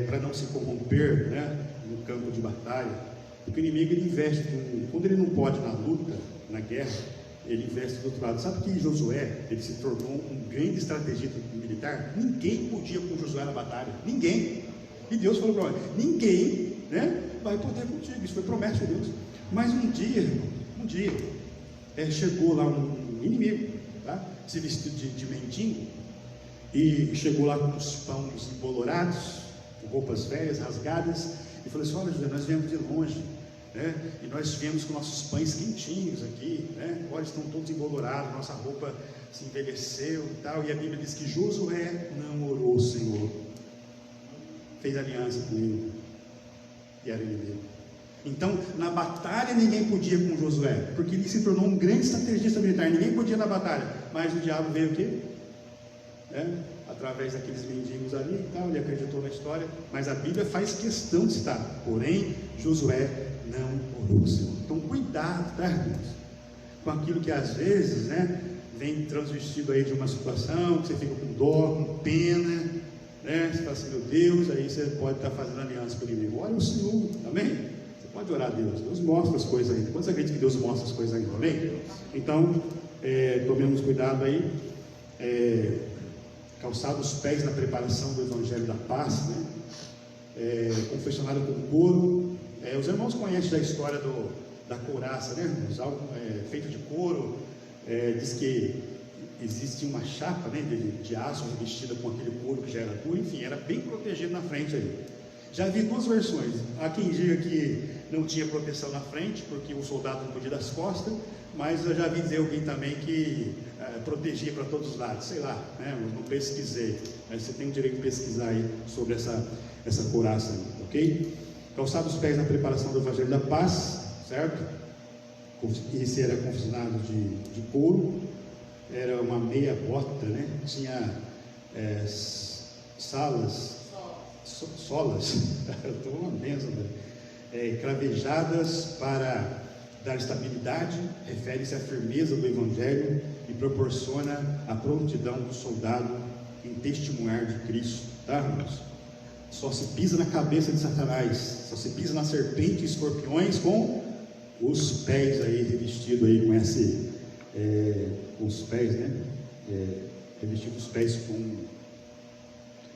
Para não se corromper, né, no campo de batalha, porque o inimigo ele investe, quando ele não pode na luta, na guerra, ele investe do outro lado. Sabe que Josué, ele se tornou um grande estrategista militar? Ninguém podia com Josué na batalha, ninguém. E Deus falou para ele, ninguém, né, vai poder contigo, isso foi promessa de Deus. Mas um dia, chegou lá um inimigo, tá? Se vestiu de mendigo, e chegou lá com os pães embolorados, com roupas velhas, rasgadas, e falou assim, olha Josué, nós viemos de longe, né? E nós viemos com nossos pães quentinhos aqui, né? Olha, estão todos embolorados, nossa roupa se envelheceu e tal. E a Bíblia diz que Josué não orou ao Senhor, fez aliança com ele, e era inimigo. Então, na batalha ninguém podia com Josué, porque ele se tornou um grande estrategista militar, ninguém podia na batalha, mas o diabo veio o quê? Através daqueles mendigos ali e tal, ele acreditou na história, mas a Bíblia faz questão de citar, porém, Josué não orou ao Senhor. Então, cuidado, tá, irmãos? Com aquilo que às vezes, né, vem transvestido aí de uma situação, que você fica com dó, com pena, né? Você fala assim, meu Deus, aí você pode estar fazendo aliança com o inimigo. Olha o Senhor, amém? Você pode orar a Deus, Deus mostra as coisas ainda. Quantos acreditam que Deus mostra as coisas ainda, amém? Então, tomemos cuidado aí, calçado os pés na preparação do Evangelho da Paz, né? Confessionário com couro. Os irmãos conhecem a história da couraça, né, irmãos? Algo feito de couro, diz que existe uma chapa, né, de aço revestida com aquele couro que já era duro, enfim, era bem protegido na frente aí. Já vi duas versões. Há quem diga que não tinha proteção na frente, porque o soldado não podia das costas, mas eu já vi dizer alguém também que protegia para todos os lados, sei lá, né? Eu não pesquisei, mas você tem o direito de pesquisar aí sobre essa couraça aí, ok? Calçado os pés na preparação do Evangelho da Paz, certo? Esse era confeccionado de couro, era uma meia bota, né? Tinha solas, estou uma bênção, cravejadas para dar estabilidade, refere-se à firmeza do Evangelho e proporciona a prontidão do soldado em testemunhar de Cristo, tá, irmãos? Só se pisa na cabeça de Satanás, só se pisa na serpente e escorpiões com os pés aí revestidos aí com esse, com os pés, né? Revestidos os pés com,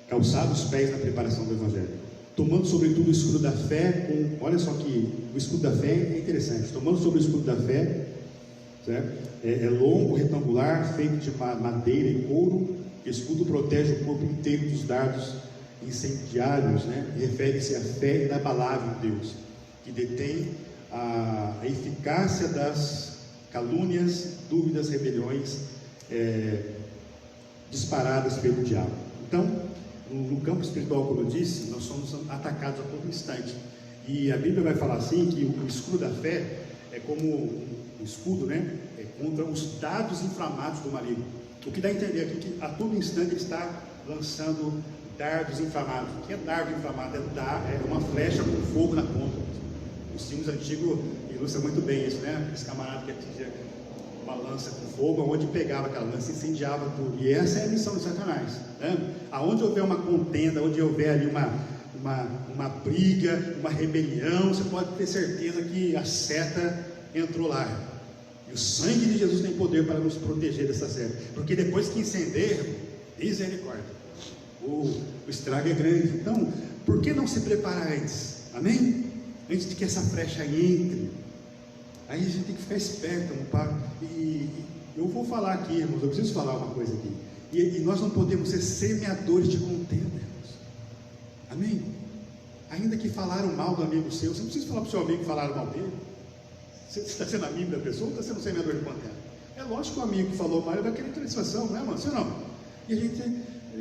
calçados os pés na preparação do Evangelho. Tomando sobretudo o escudo da fé, olha só que o escudo da fé é interessante. Tomando sobre o escudo da fé, certo? É longo, retangular, feito de madeira e couro. O escudo protege o corpo inteiro dos dardos incendiários, né? Refere-se à fé inabalável em Deus, que detém a eficácia das calúnias, dúvidas, rebeliões disparadas pelo diabo. Então, no campo espiritual, como eu disse, nós somos atacados a todo instante. E a Bíblia vai falar assim, que o escudo da fé é como um escudo, né? Contra os dardos inflamados do maligno. O que dá a entender aqui que a todo instante ele está lançando dardos inflamados. O que é dardo inflamado? É uma flecha com fogo na ponta. Os filmes antigos ilustram muito bem isso, né? Esse camarada que atingia uma lança com fogo, onde pegava aquela lança e incendiava tudo. E essa é a missão de Satanás, né? Aonde houver uma contenda, onde houver ali uma briga, uma rebelião, você pode ter certeza que a seta entrou lá. E o sangue de Jesus tem poder para nos proteger dessa seta, porque depois que incender, misericórdia, o estrago é grande. Então, por que não se preparar antes? Amém? Antes de que essa flecha entre. Aí a gente tem que ficar esperto, e eu vou falar aqui, irmãos, eu preciso falar uma coisa aqui. E nós não podemos ser semeadores de contenda, irmãos. Amém? Ainda que falaram mal do amigo seu, você não precisa falar para o seu amigo que falaram mal dele. Você está sendo amigo da pessoa ou está sendo semeador de contenda? É lógico que o amigo que falou mal vai querer satisfação, não é, irmão? Você não? E a gente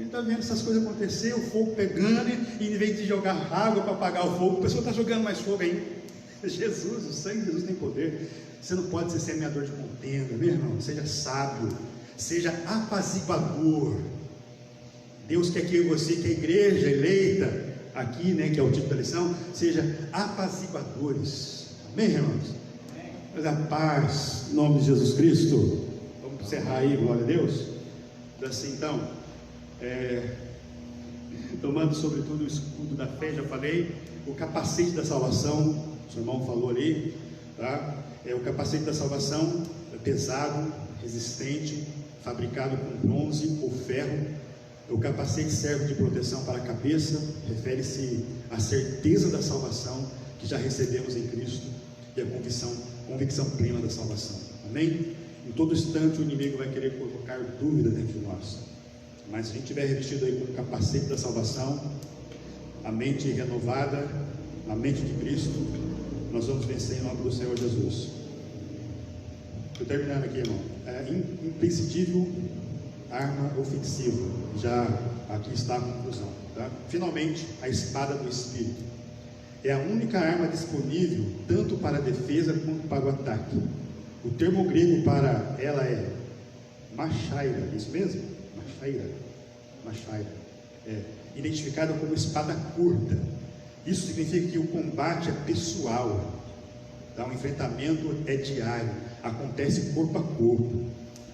está vendo essas coisas acontecer, o fogo pegando, e em vez de jogar água para apagar o fogo, a pessoa está jogando mais fogo ainda. Jesus, o sangue de Jesus tem poder. Você não pode ser semeador de contenda, meu irmão. Seja sábio, seja apaziguador. Deus quer que você, que a igreja eleita aqui, né, que é o título da lição, seja apaziguadores. Amém, irmãos? Mas a paz, em nome de Jesus Cristo. Vamos encerrar aí, glória a Deus. Assim, então, tomando sobretudo o escudo da fé, já falei, o capacete da salvação. O seu irmão falou ali, tá? O capacete da salvação é pesado, resistente, fabricado com bronze ou ferro. O capacete serve de proteção para a cabeça, refere-se à certeza da salvação que já recebemos em Cristo e a convicção plena da salvação. Amém? Em todo instante o inimigo vai querer colocar dúvida dentro de nós, mas se a gente estiver revestido aí com o capacete da salvação, a mente renovada, a mente de Cristo, nós vamos vencer em nome do Senhor Jesus. Estou terminando aqui, irmão. Imprescindível arma ofensiva. Já aqui está a conclusão, tá? Finalmente, a espada do Espírito. É a única arma disponível tanto para a defesa quanto para o ataque. O termo grego para ela é machaira, isso mesmo? Machaira. Identificada como espada curta. Isso significa que o combate é pessoal, tá? O enfrentamento é diário, acontece corpo a corpo.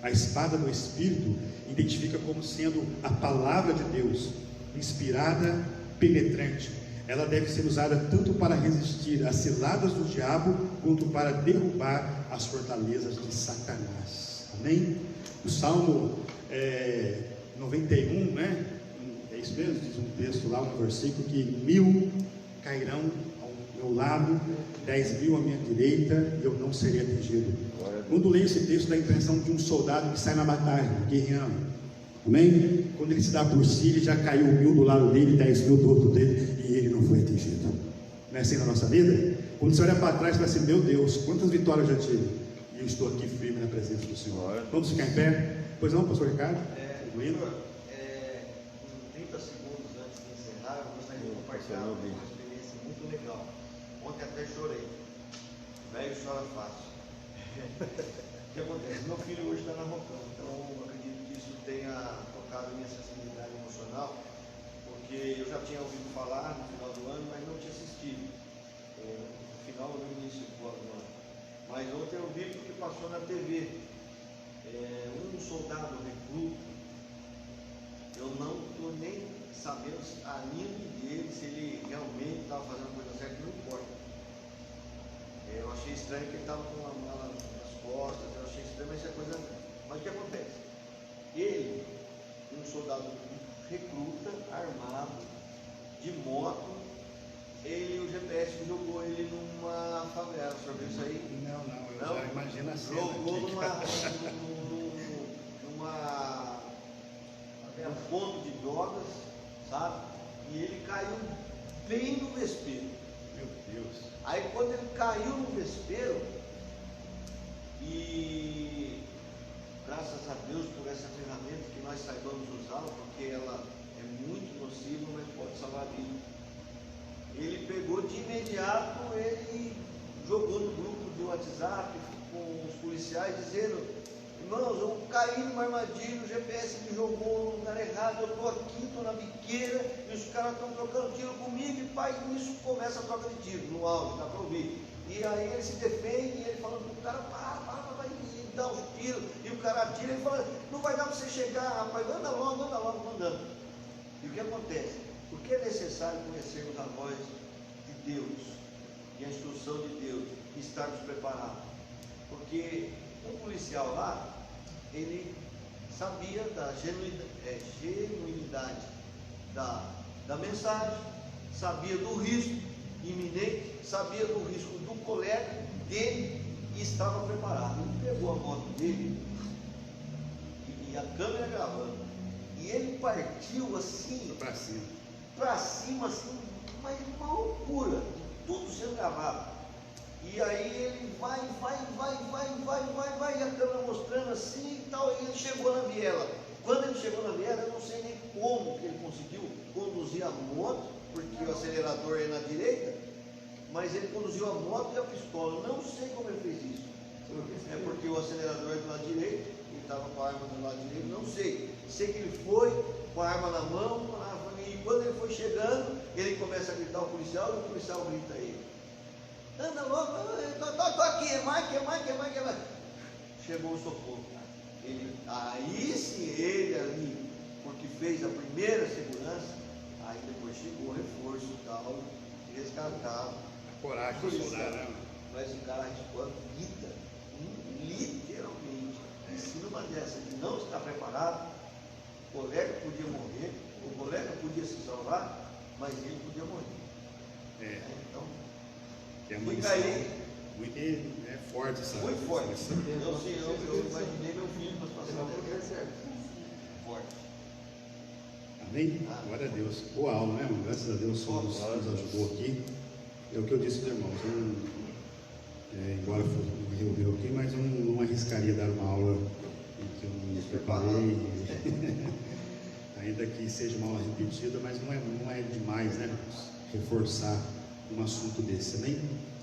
A espada do Espírito identifica como sendo a palavra de Deus, inspirada, penetrante. Ela deve ser usada tanto para resistir às ciladas do diabo, quanto para derrubar as fortalezas de Satanás. Amém? O Salmo 91, né? É isso mesmo, diz um texto lá, um versículo, que 1000 cairão ao meu lado, 10.000 à minha direita, e eu não serei atingido. Quando leio esse texto, dá a impressão de um soldado que sai na batalha, guerreando. Amém? Quando ele se dá por si, ele já caiu 1000 do lado dele, 10.000 do outro dele, e ele não foi atingido. Não é assim na nossa vida? Quando você olha para trás, você vai assim, meu Deus, quantas vitórias eu já tive, e eu estou aqui firme na presença do Senhor. Vamos ficar em pé? Pois não, pastor Ricardo? Pastor, em 30 segundos antes de encerrar, eu gostaria de compartilhar uma experiência muito legal. Ontem até chorei. Velho chora fácil. O que acontece? Meu filho hoje está na Rocão, então eu acredito que isso tenha tocado a minha sensibilidade emocional, porque porque eu já tinha ouvido falar no final do ano, mas não tinha assistido. No final ou no início do ano. Mas ontem eu vi porque passou na TV. Um soldado recruta, eu não estou nem sabendo a índole dele, se ele realmente estava fazendo a coisa certa, não importa. Eu achei estranho que ele estava com uma mala nas costas, eu achei estranho, mas isso é coisa. Mas o que acontece? Ele, um soldado recruta, armado, de moto, o GPS jogou ele numa favela. O senhor viu isso aí? Não, eu já imagino a cena jogou aqui, num ponto de drogas, sabe? E ele caiu bem no vespeiro. Meu Deus. Aí quando ele caiu no vespeiro, e graças a Deus por essa ferramenta que nós saibamos usá-la, porque ela é muito nociva, mas pode salvar a vida. Ele pegou de imediato, ele jogou no grupo do WhatsApp com os policiais dizendo: irmãos, eu caí numa armadilha, o GPS me jogou no lugar errado, eu estou aqui, estou na biqueira, e os caras estão trocando tiro comigo, e pai, nisso começa a troca de tiro, no áudio, dá para ouvir. E aí ele se defende, e ele falando para o cara: para, e dá os tiros, e o cara atira, e fala: não vai dar para você chegar, rapaz, anda logo, mandando. E o que acontece? Porque é necessário conhecermos a voz de Deus e a instrução de Deus e estarmos preparados. Porque um policial lá, ele sabia da genuinidade da mensagem, sabia do risco iminente, sabia do risco do colega dele e estava preparado. Ele pegou a moto dele e a câmera gravando, e ele partiu assim para cima, assim, mas uma loucura, tudo sendo gravado. E aí ele vai, e a câmera mostrando assim e tal, e ele chegou na viela. Quando ele chegou na viela, eu não sei nem como que ele conseguiu conduzir a moto, porque o acelerador é na direita, mas ele conduziu a moto e a pistola. Eu não sei como ele fez isso. É porque o acelerador é do lado direito, ele estava com a arma do lado direito, não sei. Sei que ele foi com a arma na mão, e quando ele foi chegando, ele começa a gritar ao policial, e o policial grita a ele: anda logo, estou aqui, é mais. Chegou o socorro. Aí sim, ele ali, porque fez a primeira segurança, aí depois chegou o reforço e tal, e resgataram. A coragem do soldado, né? Mas o cara arriscou a vida, literalmente. E se numa dessa de não estar preparado, o colega podia morrer, o colega podia se salvar, mas ele podia morrer. Então, é muito forte essa. Muito forte. Eu imaginei meu filho para passar dessa. Forte. Amém? Glória a Deus. Boa aula, né, irmão? Graças a Deus, o Senhor nos ajudou aqui. É o que eu disse aos irmãos. Embora eu aqui, mas eu não arriscaria dar uma aula em que eu não me preparei. Ainda que seja uma aula repetida, mas não é demais, né, irmãos, reforçar um assunto desse. Amém?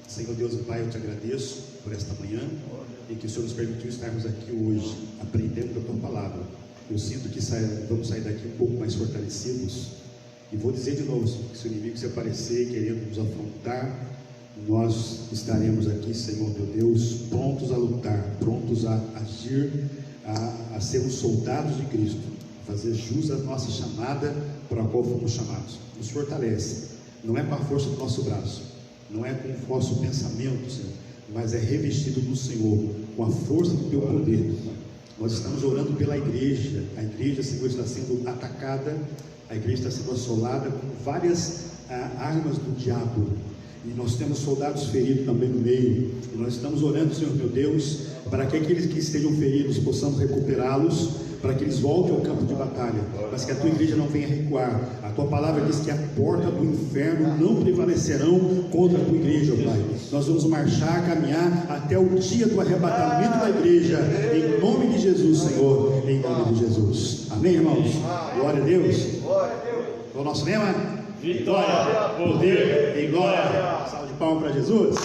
Senhor Deus e Pai, eu te agradeço por esta manhã e que o Senhor nos permitiu estarmos aqui hoje aprendendo da tua palavra. Eu sinto que vamos sair daqui um pouco mais fortalecidos, e vou dizer de novo: se o inimigo se aparecer querendo nos afrontar, nós estaremos aqui, Senhor meu Deus, prontos a lutar, prontos a agir, a sermos soldados de Cristo, a fazer jus à nossa chamada para a qual fomos chamados. Nos fortalece, não é com a força do nosso braço, não é com o nosso pensamento, Senhor, mas é revestido do Senhor, com a força do teu poder. Nós estamos orando pela igreja. A igreja, Senhor, está sendo atacada, a igreja está sendo assolada com várias armas do diabo, e nós temos soldados feridos também no meio, e nós estamos orando, Senhor meu Deus, para que aqueles que estejam feridos possamos recuperá-los, para que eles voltem ao campo de batalha, mas que a tua igreja não venha recuar. A tua palavra diz que a porta do inferno não prevalecerão contra a tua igreja, Pai. Nós vamos marchar, caminhar até o dia do arrebatamento da igreja, em nome de Jesus, Senhor, em nome de Jesus. Amém, irmãos? Glória a Deus. Qual é o nosso lema? Vitória, poder e glória. Salve de palmas para Jesus.